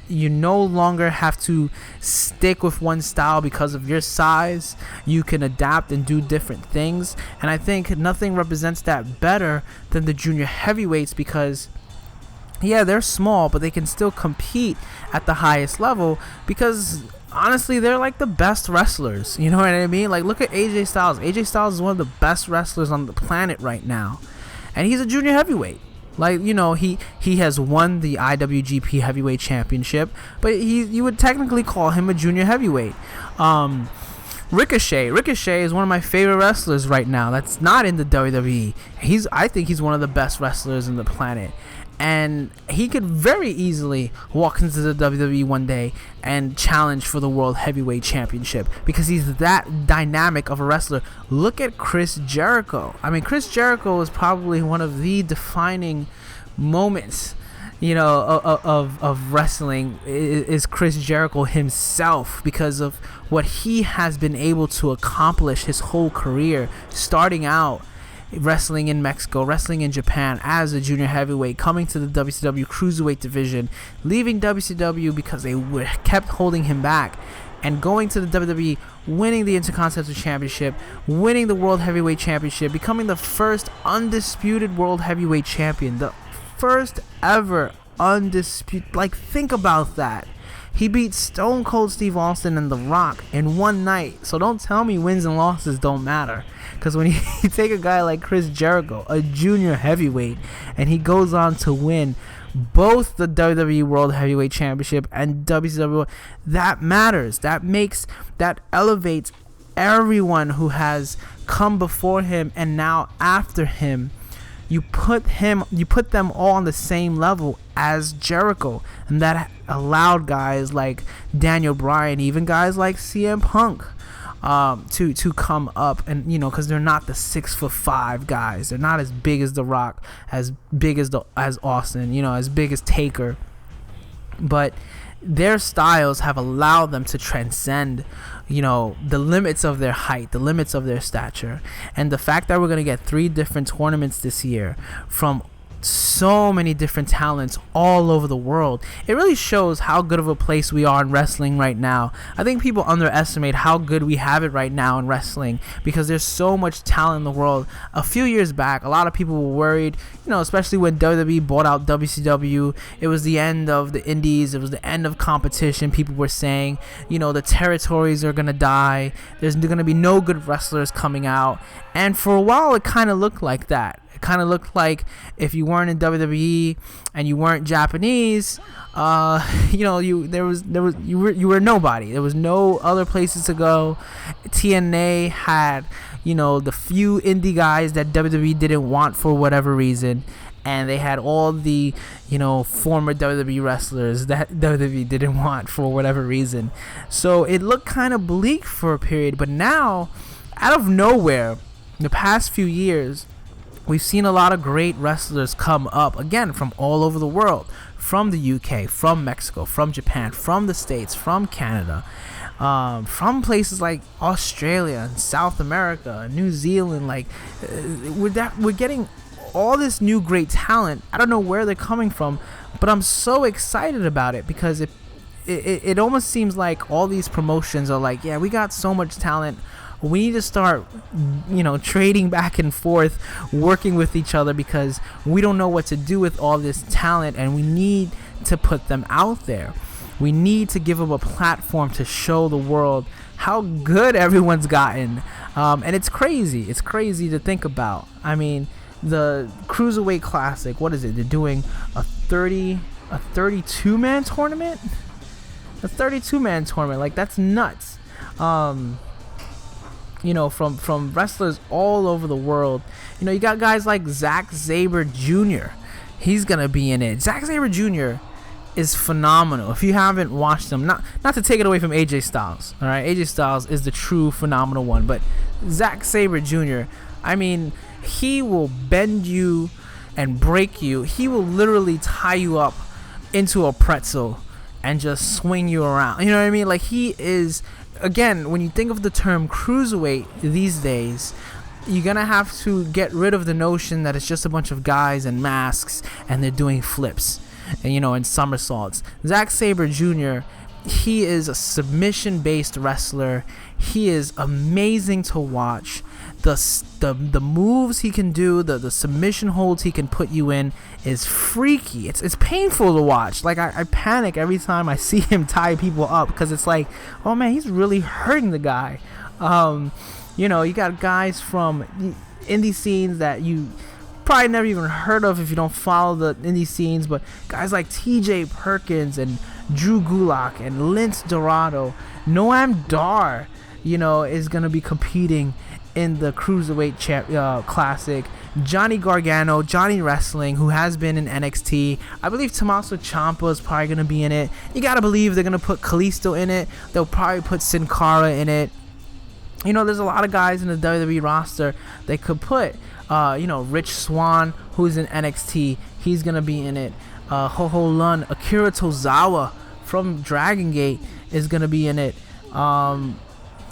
You no longer have to stick with one style because of your size. You can adapt and do different things. And I think nothing represents that better than the junior heavyweights, because yeah, they're small, but they can still compete at the highest level, because honestly, they're like the best wrestlers. You know what I mean? Like, look at AJ Styles. AJ Styles is one of the best wrestlers on the planet right now, and he's a junior heavyweight. Like, he has won the IWGP Heavyweight Championship, but you would technically call him a junior heavyweight. Ricochet is one of my favorite wrestlers right now that's not in the WWE. I think he's one of the best wrestlers in the planet, and he could very easily walk into the WWE one day and challenge for the World Heavyweight Championship, because he's that dynamic of a wrestler. Look at Chris Jericho. I mean, Chris Jericho is probably one of the defining moments, of wrestling, is Chris Jericho himself, because of what he has been able to accomplish his whole career, starting out wrestling in Mexico, wrestling in Japan as a junior heavyweight, coming to the WCW Cruiserweight division, leaving WCW because they kept holding him back, and going to the WWE, winning the Intercontinental Championship, winning the World Heavyweight Championship, becoming the first undisputed World Heavyweight Champion, the first ever undisputed. Like, think about that. He beat Stone Cold Steve Austin and The Rock in one night. So don't tell me wins and losses don't matter. Because when you take a guy like Chris Jericho, a junior heavyweight, and he goes on to win both the WWE World Heavyweight Championship and WCW, that matters. That elevates everyone who has come before him and now after him. You put them all on the same level as Jericho, and that allowed guys like Daniel Bryan, even guys like CM Punk, to come up, and because they're not the 6'5" guys, they're not as big as The Rock, as big as Austin, as big as Taker, but their styles have allowed them to transcend the limits of their height, the limits of their stature. And the fact that we're going to get 3 different tournaments this year from so many different talents all over the world, it really shows how good of a place we are in wrestling right now. I think people underestimate how good we have it right now in wrestling, because there's so much talent in the world. A few years back, a lot of people were worried, especially when WWE bought out WCW. It was the end of the indies, it was the end of competition. People were saying, the territories are gonna die, there's gonna be no good wrestlers coming out. And for a while it kind of looked like that. It kind of looked like if you weren't in WWE and you weren't Japanese, you were nobody. There was no other places to go. TNA had, the few indie guys that WWE didn't want for whatever reason, and they had all the, former WWE wrestlers that WWE didn't want for whatever reason. So it looked kind of bleak for a period, but now, out of nowhere, the past few years, we've seen a lot of great wrestlers come up, again, from all over the world, from the UK, from Mexico, from Japan, from the States, from Canada, from places like Australia and South America, New Zealand. Like, we're getting all this new great talent. I don't know where they're coming from, but I'm so excited about it, because it almost seems like all these promotions are like, yeah, we got so much talent, we need to start trading back and forth, working with each other, because we don't know what to do with all this talent, and we need to put them out there. We need to give them a platform to show the world how good everyone's gotten. And it's crazy to think about. I mean, the Cruiserweight Classic, what is it? They're doing a 32-man tournament? A 32-man tournament. Like, that's nuts. From wrestlers all over the world. You got guys like Zack Sabre Jr. He's gonna be in it. Zack Sabre Jr. is phenomenal. If you haven't watched him, not to take it away from AJ Styles, all right? AJ Styles is the true phenomenal one, but Zack Sabre Jr., I mean, he will bend you and break you. He will literally tie you up into a pretzel and just swing you around. You know what I mean? Like, he is. Again, when you think of the term cruiserweight these days, you're going to have to get rid of the notion that it's just a bunch of guys in masks and they're doing flips and, and somersaults. Zack Sabre Jr., he is a submission-based wrestler. He is amazing to watch. The moves he can do, the submission holds he can put you in is freaky. It's painful to watch. Like, I panic every time I see him tie people up, because it's like, oh man, he's really hurting the guy. You got guys from indie scenes that you probably never even heard of if you don't follow the indie scenes, but guys like TJ Perkins and Drew Gulak and Lince Dorado. Noam Dar, is going to be competing in the Cruiserweight Classic. Johnny Gargano, Johnny Wrestling, who has been in NXT. I believe Tommaso Ciampa is probably going to be in it. You got to believe they're going to put Kalisto in it. They'll probably put Sin Cara in it. There's a lot of guys in the WWE roster they could put. Rich Swann, who's in NXT, he's going to be in it. Ho Ho Lun, Akira Tozawa from Dragon Gate is going to be in it.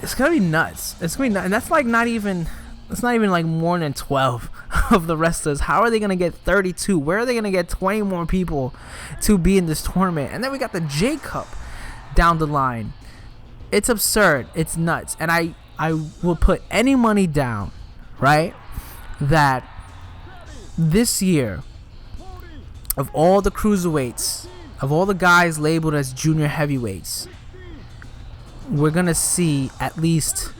It's gonna be nuts. It's gonna be nuts. And that's like not even like more than 12 of the wrestlers. How are they gonna get 32? Where are they gonna get 20 more people to be in this tournament? And then we got the J Cup down the line. It's absurd. It's nuts. And I will put any money down, right, that this year of all the cruiserweights, of all the guys labeled as junior heavyweights, we're gonna see at least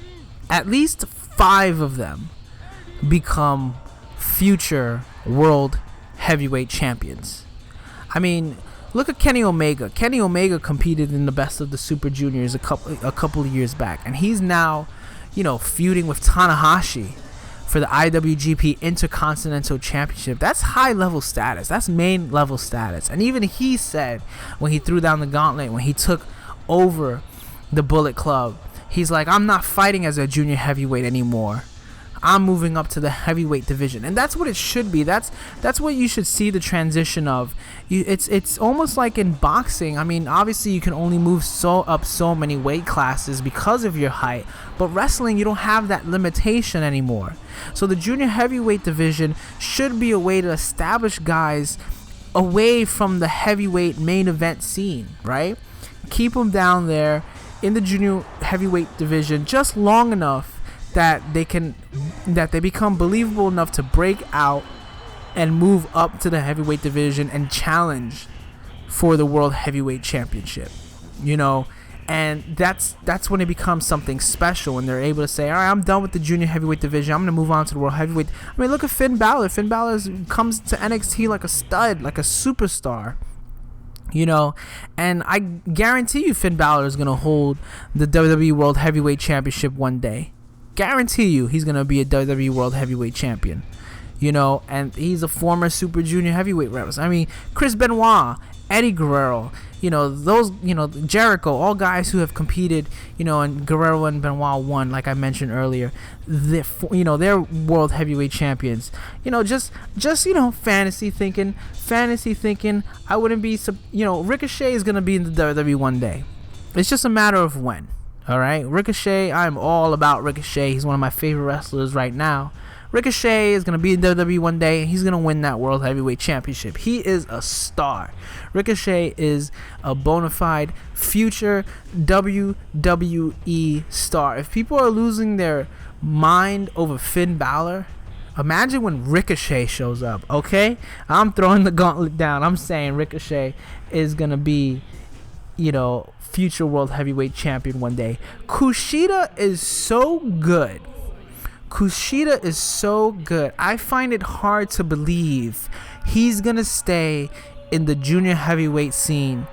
5 of them become future world heavyweight champions. I mean, look at Kenny Omega. Kenny Omega competed in the Best of the Super Juniors a couple of years back, and he's now, feuding with Tanahashi for the IWGP Intercontinental Championship. That's high level status. That's main level status. And even he said, when he threw down the gauntlet, when he took over the Bullet Club, he's like, I'm not fighting as a junior heavyweight anymore. I'm moving up to the heavyweight division. And that's what it should be. That's what you should see the transition of. It's almost like in boxing. I mean, obviously you can only move up so many weight classes because of your height, but wrestling, you don't have that limitation anymore. So the junior heavyweight division should be a way to establish guys away from the heavyweight main event scene, right? Keep them down there in the junior heavyweight division just long enough that they become believable enough to break out and move up to the heavyweight division and challenge for the world heavyweight championship, and that's when it becomes something special, when they're able to say, all right, I'm done with the junior heavyweight division, I'm going to move on to the world heavyweight. I mean, look at Finn Balor. Finn Balor comes to NXT like a stud, like a superstar, and I guarantee you Finn Balor is going to hold the WWE World Heavyweight Championship one day. Guarantee you he's going to be a WWE World Heavyweight Champion, and he's a former Super Junior Heavyweight wrestler. I mean, Chris Benoit, Eddie Guerrero, those, Jericho, all guys who have competed, and Guerrero and Benoit won, like I mentioned earlier. They're World Heavyweight Champions. Just fantasy thinking. I wouldn't be, Ricochet is going to be in the WWE one day. It's just a matter of when. All right, Ricochet, I'm all about Ricochet. He's one of my favorite wrestlers right now. Ricochet is going to be in WWE one day, and he's going to win that World Heavyweight Championship. He is a star. Ricochet is a bona fide future WWE star. If people are losing their mind over Finn Balor, imagine when Ricochet shows up, okay? I'm throwing the gauntlet down. I'm saying Ricochet is going to be, future world heavyweight champion one day. Kushida is so good. I find it hard to believe he's gonna stay in the junior heavyweight scene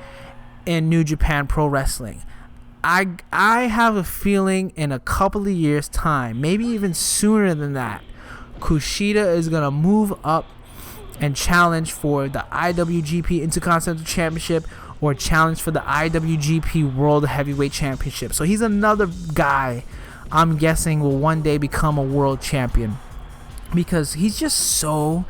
in New Japan Pro Wrestling. I have a feeling in a couple of years time, maybe even sooner than that, Kushida is gonna move up and challenge for the IWGP Intercontinental Championship or challenge for the IWGP World Heavyweight Championship. So he's another guy I'm guessing will one day become a world champion, because he's just so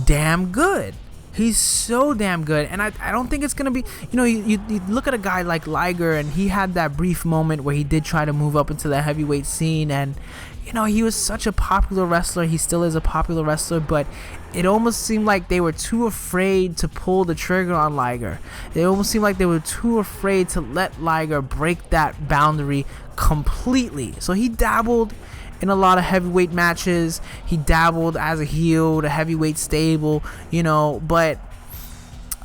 damn good. He's so damn good. And I don't think it's going to be, you look at a guy like Liger, and he had that brief moment where he did try to move up into the heavyweight scene, and he was such a popular wrestler. He still is a popular wrestler, but it almost seemed like they were too afraid to pull the trigger on Liger. It almost seemed like they were too afraid to let Liger break that boundary completely. So he dabbled in a lot of heavyweight matches. He dabbled as a heel, the heavyweight stable, but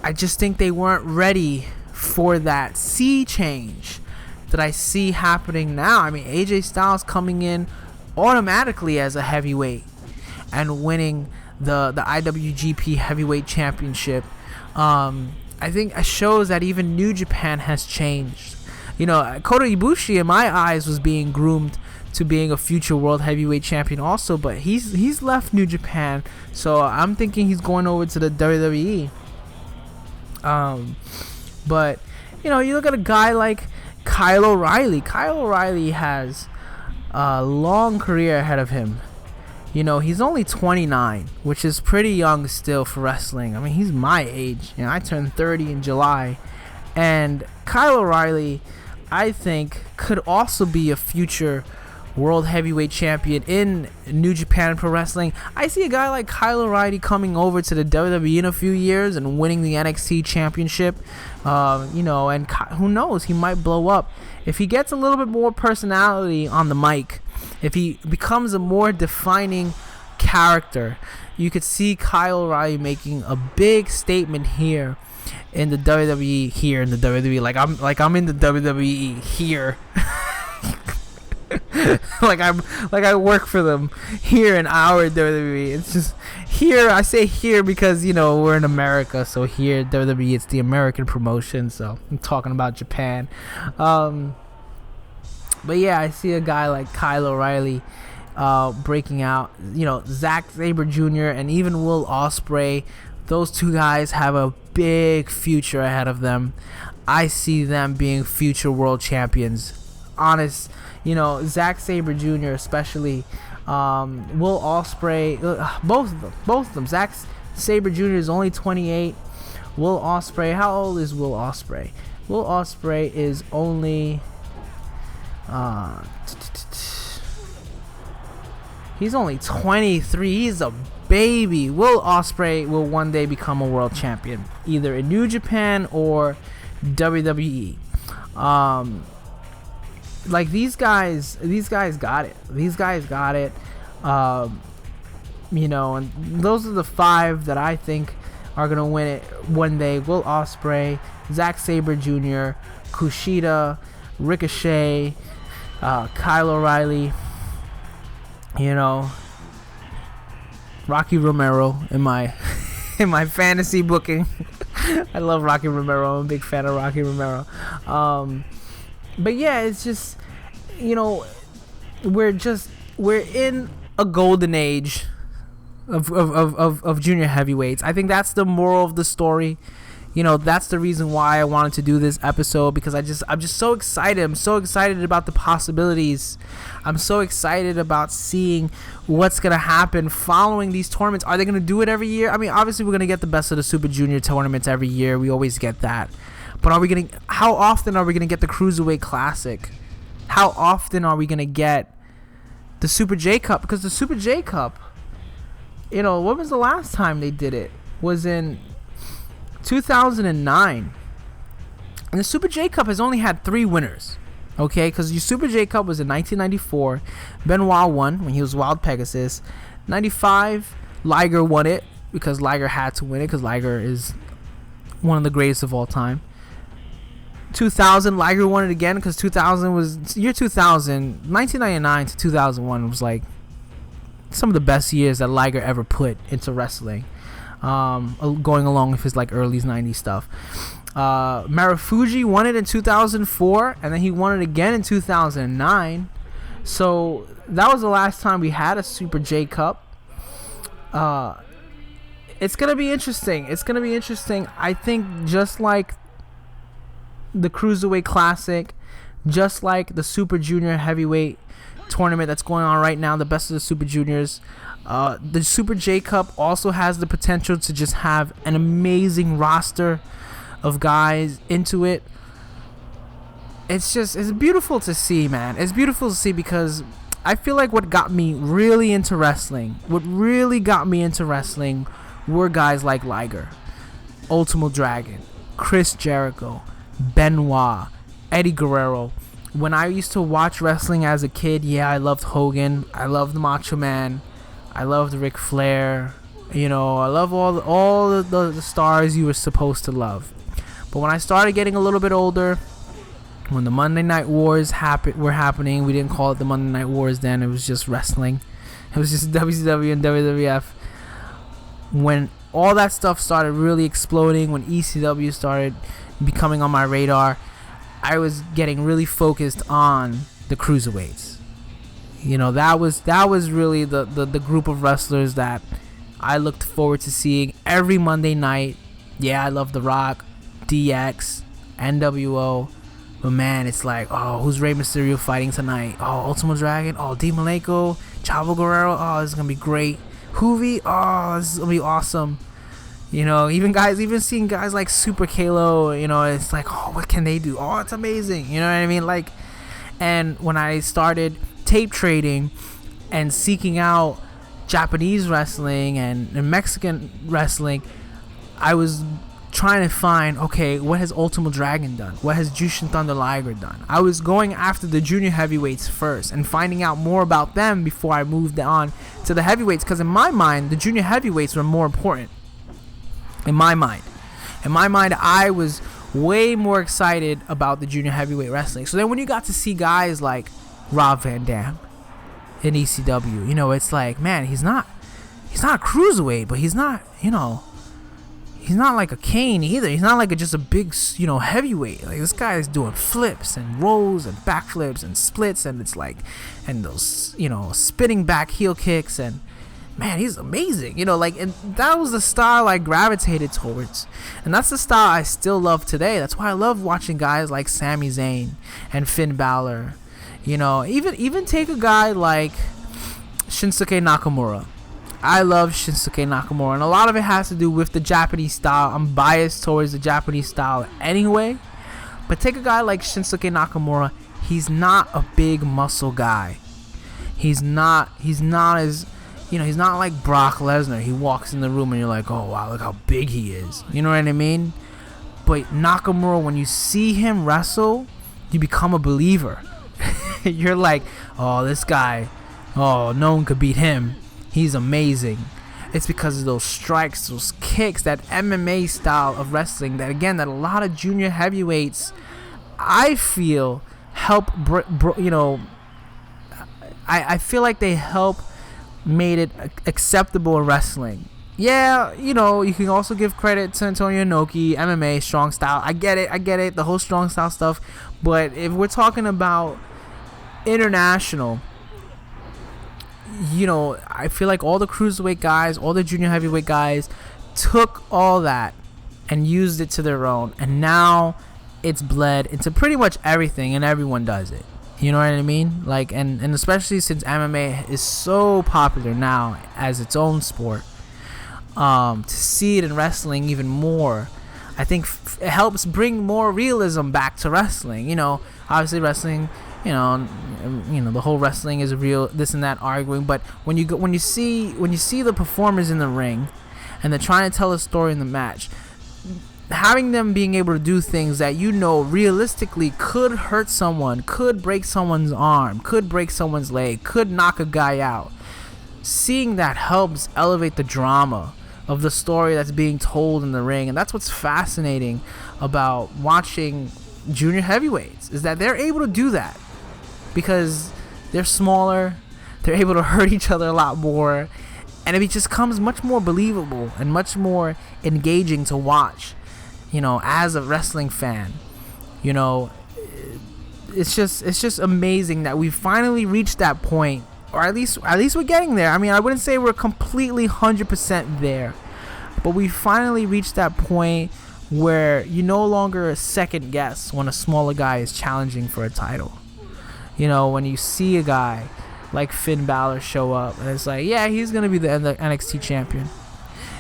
I just think they weren't ready for that sea change that I see happening now. I mean, AJ Styles coming in automatically as a heavyweight and winning the IWGP Heavyweight Championship. I think it shows that even New Japan has changed. Kota Ibushi, in my eyes, was being groomed to being a future World Heavyweight Champion also, but he's left New Japan, so I'm thinking he's going over to the WWE. But you look at a guy like Kyle O'Reilly. Kyle O'Reilly has a long career ahead of him. He's only 29, which is pretty young still for wrestling. I mean, he's my age. I turned 30 in July. And Kyle O'Reilly, I think, could also be a future World Heavyweight Champion in New Japan Pro Wrestling. I see a guy like Kyle O'Reilly coming over to the WWE in a few years and winning the NXT Championship. And who knows, he might blow up. If he gets a little bit more personality on the mic, if he becomes a more defining character. You could see Kyle O'Reilly making a big statement here in the WWE. Here in the WWE, like I'm in the WWE here. like I work for them here in our WWE. It's just here. I say here because we're in America, so here WWE, it's the American promotion. So I'm talking about Japan. But yeah, I see a guy like Kyle O'Reilly breaking out. Zack Sabre Jr. and even Will Ospreay. Those two guys have a big future ahead of them. I see them being future world champions. Honest, Zack Sabre Jr. especially, Will Ospreay, both of them. Zack Sabre Jr. is only 28. Will Ospreay, how old is Will Ospreay? Will Ospreay is only he's only 23. He's a baby. Will Ospreay will one day become a world champion, either in New Japan or WWE. Like these guys got it. And those are the 5 that I think are gonna win it one day. Will Ospreay, Zack Sabre Jr., Kushida, Ricochet, Kyle O'Reilly, Rocky Romero in my fantasy booking. I love Rocky Romero. I'm a big fan of Rocky Romero. But yeah, it's just we're in a golden age of junior heavyweights. I think that's the moral of the story. That's the reason why I wanted to do this episode, because I'm just so excited. I'm so excited about the possibilities. I'm so excited about seeing what's going to happen following these tournaments. Are they going to do it every year? I mean, obviously we're going to get the best of the Super Junior tournaments every year. We always get that. But how often are we going to get the Cruiserweight Classic? How often are we going to get the Super J Cup? Because the Super J Cup, when was the last time they did it? Was in 2009. And the Super J Cup has only had 3 winners. Okay, because your Super J Cup was in 1994. Benoit won when he was Wild Pegasus. 95, Liger won it because Liger had to win it, because Liger is one of the greatest of all time. 2000, Liger won it again because 2000 was year 2000. 1999 to 2001 was like some of the best years that Liger ever put into wrestling. Going along with his early 90s stuff. Marufuji won it in 2004, and then he won it again in 2009. So that was the last time we had a Super J Cup. It's gonna be interesting. I think just like the Cruiserweight Classic, just like the Super Junior Heavyweight tournament that's going on right now, the best of the Super Juniors, the Super J Cup also has the potential to just have an amazing roster of guys into it. It's beautiful to see, man. It's beautiful to see, because I feel like what got me really into wrestling, were guys like Liger, Ultimo Dragon, Chris Jericho, Benoit, Eddie Guerrero. When I used to watch wrestling as a kid, I loved Hogan, I loved Macho Man, I loved Ric Flair, I love all the stars you were supposed to love. But when I started getting a little bit older, when the Monday Night Wars were happening, we didn't call it the Monday Night Wars then, it was just wrestling. It was just WCW and WWF. When all that stuff started really exploding, when ECW started becoming on my radar, I was getting really focused on the Cruiserweights. That was really the group of wrestlers that I looked forward to seeing every Monday night. Yeah, I love The Rock, DX, NWO. But man, it's like, oh, who's Rey Mysterio fighting tonight? Oh, Ultimo Dragon. Oh, Dean Malenko, Chavo Guerrero. Oh, this is gonna be great. Hoovy. Oh, this is gonna be awesome. Even seeing guys like Super Kalo, it's like, oh, what can they do? Oh, it's amazing. You know what I mean? And when I started tape trading and seeking out Japanese wrestling and Mexican wrestling, I was trying to find, okay, what has Ultimo Dragon done? What has Jushin Thunder Liger done? I was going after the junior heavyweights first and finding out more about them before I moved on to the heavyweights, because in my mind, the junior heavyweights were more important. In my mind, I was way more excited about the junior heavyweight wrestling. So then when you got to see guys like Rob Van Dam in ECW, you know, it's like, man, he's not a cruiserweight, but he's not, you know, he's not like a Kane either. He's not like just a big, you know, heavyweight. Like, this guy is doing flips and rolls and backflips and splits, and it's like, and those, you know, spinning back heel kicks, and man, he's amazing. You know, like, and that was the style I gravitated towards, and that's the style I still love today. That's why I love watching guys like Sami Zayn and Finn Balor. You know, even take a guy like Shinsuke Nakamura. I love Shinsuke Nakamura, and a lot of it has to do with the Japanese style. I'm biased towards the Japanese style anyway, but take a guy like Shinsuke Nakamura. He's not a big muscle guy. He's not as, you know, he's not like Brock Lesnar. He walks in the room and you're like, oh wow, look how big he is. You know what I mean? But Nakamura, when you see him wrestle, you become a believer. You're like, oh, this guy, oh, no one could beat him. He's amazing. It's because of those strikes, those kicks, that MMA style of wrestling that, again, that a lot of junior heavyweights, I feel, help, you know, I feel like they help made it acceptable in wrestling. Yeah, you know, you can also give credit to Antonio Inoki, MMA, strong style. I get it, the whole strong style stuff. But if we're talking about international, you know, I feel like all the cruiserweight guys, all the junior heavyweight guys took all that and used it to their own, and now it's bled into pretty much everything, and everyone does it. You know what I mean? Like, and especially since MMA is so popular now as its own sport, to see it in wrestling even more, I think it helps bring more realism back to wrestling. You know, obviously wrestling, you know, the whole wrestling is real, this and that arguing, but when you see the performers in the ring and they're trying to tell a story in the match, having them being able to do things that, you know, realistically could hurt someone, could break someone's arm, could break someone's leg, could knock a guy out, seeing that helps elevate the drama of the story that's being told in the ring. And that's what's fascinating about watching junior heavyweights, is that they're able to do that because they're smaller, they're able to hurt each other a lot more, and it just becomes much more believable and much more engaging to watch, you know, as a wrestling fan. You know, it's just amazing that we finally reached that point, or at least we're getting there. I mean, I wouldn't say we're completely 100% there, but we finally reached that point where you no longer second guess when a smaller guy is challenging for a title. You know, when you see a guy like Finn Balor show up and it's like, yeah, he's gonna be the NXT champion.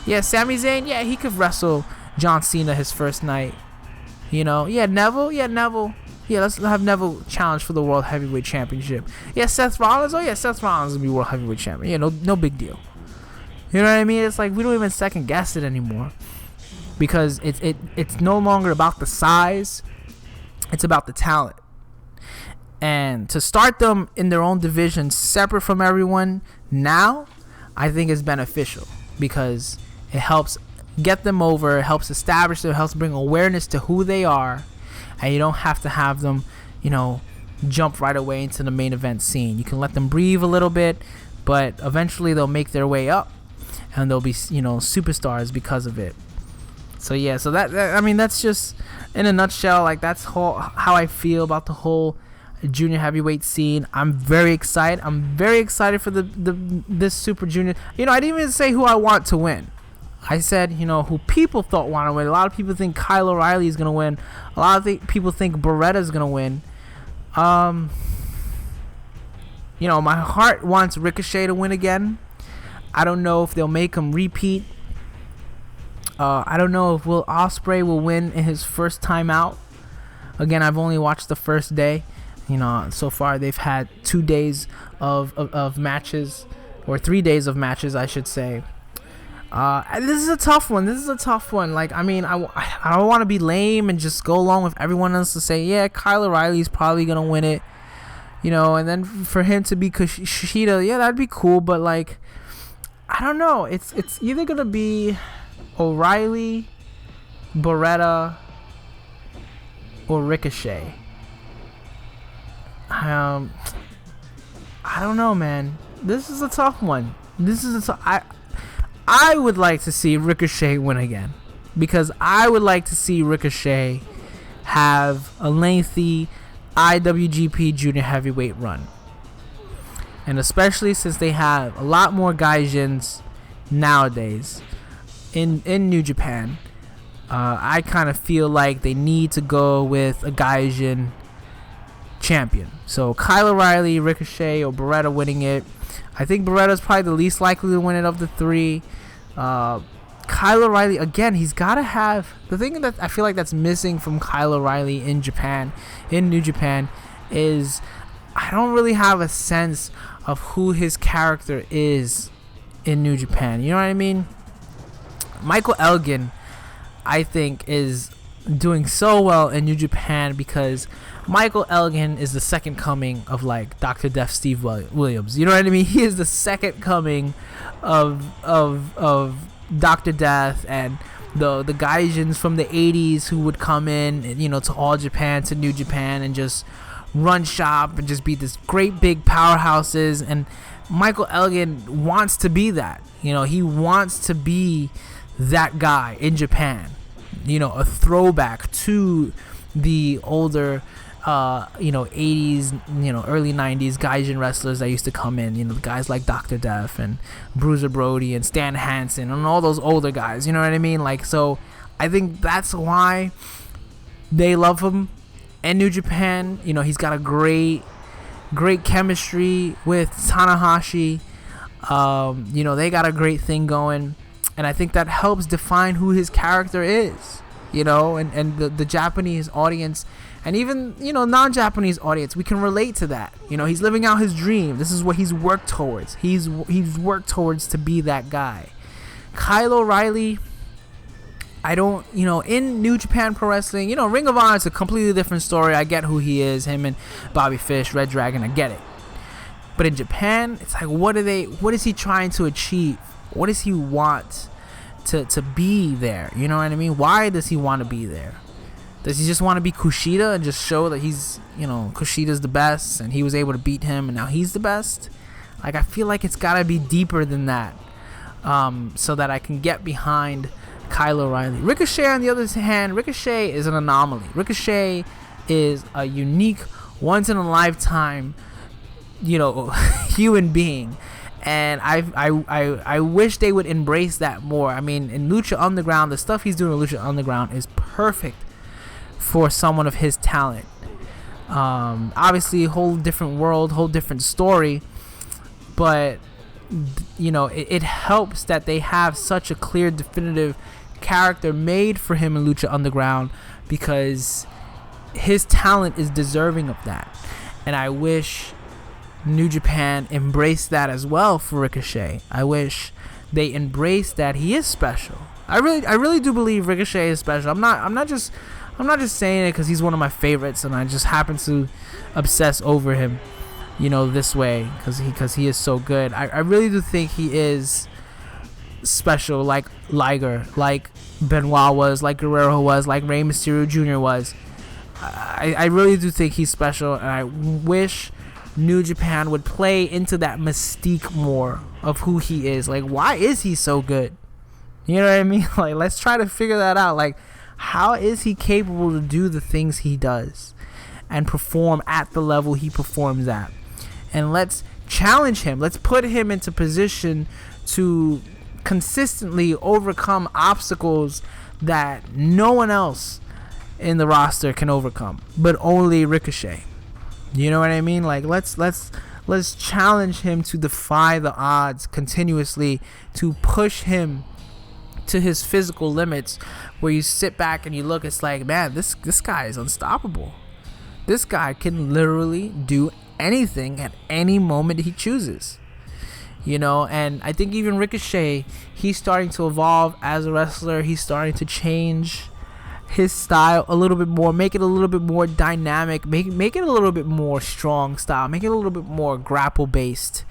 Yeah, Sami Zayn, yeah, he could wrestle John Cena his first night. You know, yeah, Neville. Yeah, let's have Neville challenge for the World Heavyweight Championship. Yeah, Seth Rollins. Oh yeah, Seth Rollins will be World Heavyweight Champion. Yeah, no big deal. You know what I mean? It's like we don't even second guess it anymore, because it's no longer about the size, it's about the talent. And to start them in their own division, separate from everyone now, I think is beneficial, because it helps get them over, it helps establish them, it helps bring awareness to who they are, and you don't have to have them, you know, jump right away into the main event scene. You can let them breathe a little bit, but eventually they'll make their way up, and they'll be, you know, superstars because of it. So yeah, so that I mean, that's just in a nutshell, like, that's how I feel about the whole junior heavyweight scene. I'm very excited. I'm very excited for this Super Junior. You know, I didn't even say who I want to win. I said, you know, who people thought want to win. A lot of people think Kyle O'Reilly is going to win. A lot of people think Beretta is going to win. You know, my heart wants Ricochet to win again. I don't know if they'll make him repeat. I don't know if Will Ospreay will win in his first time out. Again, I've only watched the first day. You know, so far they've had 2 days of matches, or 3 days of matches, I should say. This is a tough one. Like, I mean, I don't want to be lame and just go along with everyone else to say, yeah, Kyle O'Reilly's probably gonna win it, and then for him to be Kushida, yeah, that'd be cool. But like, I don't know. It's either gonna be O'Reilly, Beretta, or Ricochet. I don't know, man. This is a tough one. I would like to see Ricochet win again, because I would like to see Ricochet have a lengthy IWGP Junior Heavyweight run. And especially since they have a lot more Gaijins nowadays in New Japan, I kind of feel like they need to go with a Gaijin champion. So Kyle O'Reilly, Ricochet, or Beretta winning it. I think Beretta's probably the least likely to win it of the three. Kyle O'Reilly, again, he's got to have... The thing that I feel like that's missing from Kyle O'Reilly in New Japan, is I don't really have a sense of who his character is in New Japan. You know what I mean? Michael Elgin, I think, is doing so well in New Japan because Michael Elgin is the second coming of like Dr. Death Steve Williams. You know what I mean? He is the second coming of Dr. Death and the Gaijins from the 80s who would come in, to All Japan, to New Japan, and just run shop and just be this great big powerhouses. And Michael Elgin wants to be that. He wants to be that guy in Japan. A throwback to the older 80s, early 90s Gaijin wrestlers that used to come in, guys like Dr. Death and Bruiser Brody and Stan Hansen and all those older guys, you know what I mean? Like, so I think that's why they love him in New Japan. He's got a great chemistry with Tanahashi. They got a great thing going, and I think that helps define who his character is, and the Japanese audience. And even, non-Japanese audience, we can relate to that. He's living out his dream. This is what he's worked towards. He's worked towards to be that guy. Kyle O'Reilly, I don't, in New Japan Pro Wrestling, Ring of Honor is a completely different story. I get who he is, him and Bobby Fish, Red Dragon, I get it. But in Japan, it's like, what is he trying to achieve? What does he want to be there? You know what I mean? Why does he want to be there? Does he just want to be Kushida and just show that he's, Kushida's the best and he was able to beat him and now he's the best? Like, I feel like it's got to be deeper than that, so that I can get behind Kyle O'Reilly. Ricochet, on the other hand, Ricochet is an anomaly. Ricochet is a unique, once-in-a-lifetime, human being. And I wish they would embrace that more. I mean, in Lucha Underground, the stuff he's doing in Lucha Underground is perfect for someone of his talent. Obviously, a whole different world, whole different story, but it helps that they have such a clear, definitive character made for him in Lucha Underground, because his talent is deserving of that. And I wish New Japan embraced that as well for Ricochet. I wish they embraced that he is special. I really do believe Ricochet is special. I'm not just saying it because he's one of my favorites and I just happen to obsess over him, this way because he is so good. I really do think he is special, like Liger, like Benoit was, like Guerrero was, like Rey Mysterio Jr. was. I really do think he's special, and I wish New Japan would play into that mystique more of who he is. Like, why is he so good? You know what I mean? Like, let's try to figure that out. Like, how is he capable to do the things he does and perform at the level he performs at? And let's challenge him. Let's put him into position to consistently overcome obstacles that no one else in the roster can overcome, but only Ricochet. You know what I mean? Like, let's challenge him to defy the odds continuously, to push him to his physical limits, where you sit back and you look, it's like, man, this guy is unstoppable. This guy can literally do anything at any moment he chooses. you know. And I think even Ricochet, he's starting to evolve as a wrestler. He's starting to change his style a little bit more, make it a little bit more dynamic, make it a little bit more strong style, make it a little bit more grapple based.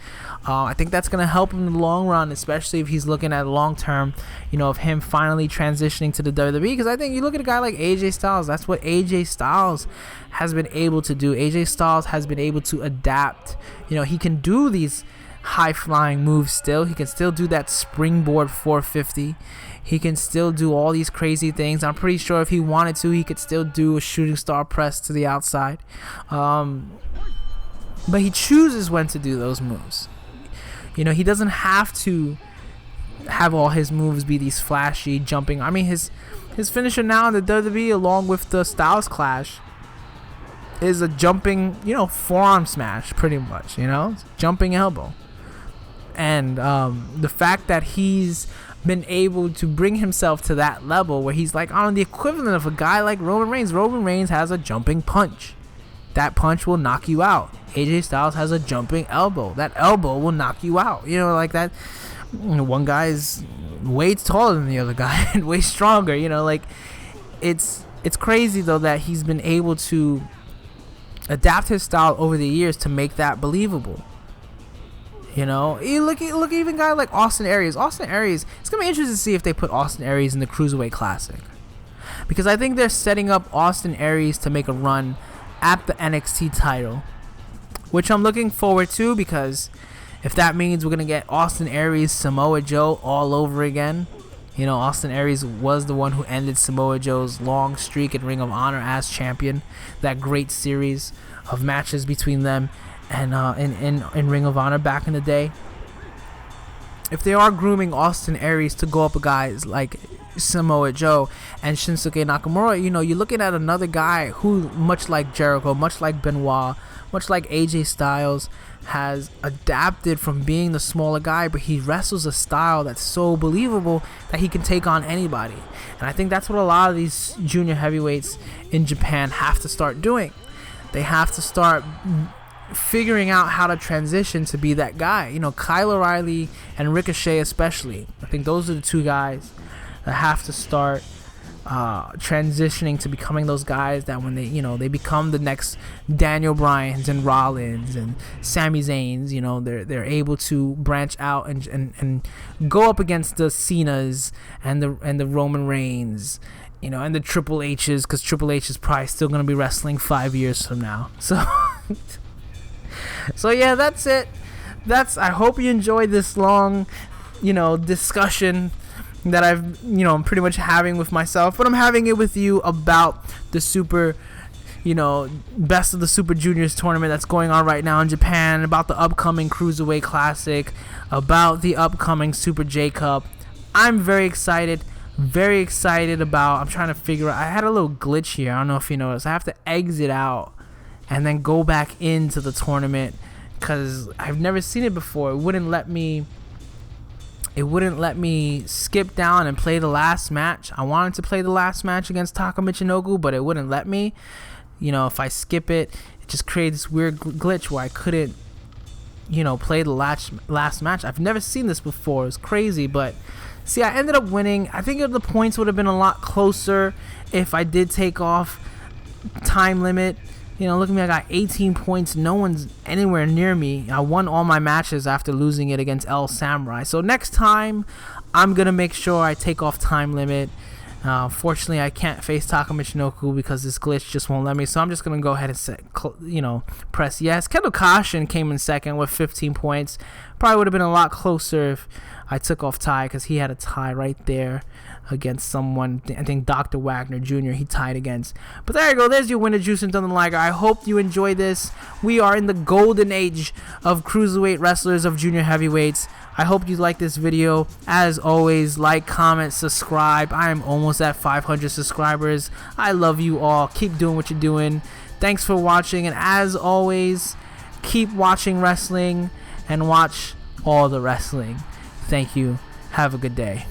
I think that's going to help him in the long run, especially if he's looking at long term, you know, of him finally transitioning to the WWE. Because I think you look at a guy like AJ Styles, that's what AJ Styles has been able to do. AJ Styles has been able to adapt. You know, he can do these high flying moves still. He can still do that springboard 450. He can still do all these crazy things. I'm pretty sure if he wanted to, he could still do a shooting star press to the outside. But he chooses when to do those moves. You know, he doesn't have to have all his moves be these flashy jumping. I mean, his finisher now in the WWE, along with the Styles Clash, is a jumping, you know, forearm smash, pretty much, you know, jumping elbow. And the fact that he's been able to bring himself to that level where he's like on the equivalent of a guy like Roman Reigns. Roman Reigns has a jumping punch. That punch will knock you out. AJ Styles has a jumping elbow. That elbow will knock you out. You know, like that. One guy's way taller than the other guy and way stronger. You know, like it's crazy though that he's been able to adapt his style over the years to make that believable. You know, you look even a guy like Austin Aries. Austin Aries, it's gonna be interesting to see if they put Austin Aries in the Cruiserweight Classic, because I think they're setting up Austin Aries to make a run at the NXT title, which I'm looking forward to, because if that means we're gonna get Austin Aries, Samoa Joe all over again. You know, Austin Aries was the one who ended Samoa Joe's long streak in Ring of Honor as champion. That great series of matches between them and in Ring of Honor back in the day. If they are grooming Austin Aries to go up with guys like Samoa Joe and Shinsuke Nakamura, you know, you're looking at another guy who, much like Jericho, much like Benoit, much like AJ Styles, has adapted from being the smaller guy, but he wrestles a style that's so believable that he can take on anybody. And I think that's what a lot of these junior heavyweights in Japan have to start doing. They have to start figuring out how to transition to be that guy. You know, Kyle O'Reilly and Ricochet especially. I think those are the two guys that have to start transitioning to becoming those guys that when they, you know, they become the next Daniel Bryans and Rollins and Sami Zayns, you know, they're able to branch out and go up against the Cenas and the Roman Reigns, you know, and the Triple H's, because Triple H is probably still going to be wrestling 5 years from now. So yeah, that's it. I hope you enjoyed this long, you know, discussion that I've, you know, I'm pretty much having with myself, but I'm having it with you about the super, you know, best of the Super Juniors tournament that's going on right now in Japan, about the upcoming Cruiserweight Classic, about the upcoming Super J Cup. I'm very excited about, I'm trying to figure out, I had a little glitch here, I don't know if you noticed, I have to exit out and then go back into the tournament because I've never seen it before. It wouldn't let me skip down and play the last match. I wanted to play the last match against Taka Michinoku, but it wouldn't let me. You know, if I skip it, it just creates this weird glitch where I couldn't, you know, play the last match. I've never seen this before. It's crazy, but see, I ended up winning. I think the points would have been a lot closer if I did take off time limit. You know, look at me, I got 18 points. No one's anywhere near me. I won all my matches after losing it against El Samurai. So next time, I'm going to make sure I take off time limit. Fortunately, I can't face Taka Michinoku because this glitch just won't let me. So I'm just going to go ahead and press yes. Kendo Kashin came in second with 15 points. Probably would have been a lot closer if I took off tie, because he had a tie right there against someone. I think Dr. Wagner Jr. he tied against. But there you go. There's your winner, Jushin Thunder Liger. I hope you enjoy this. We are in the golden age of cruiserweight wrestlers, of junior heavyweights. I hope you like this video. As always, like, comment, subscribe. I am almost at 500 subscribers. I love you all. Keep doing what you're doing. Thanks for watching. And as always, keep watching wrestling and watch all the wrestling. Thank you. Have a good day.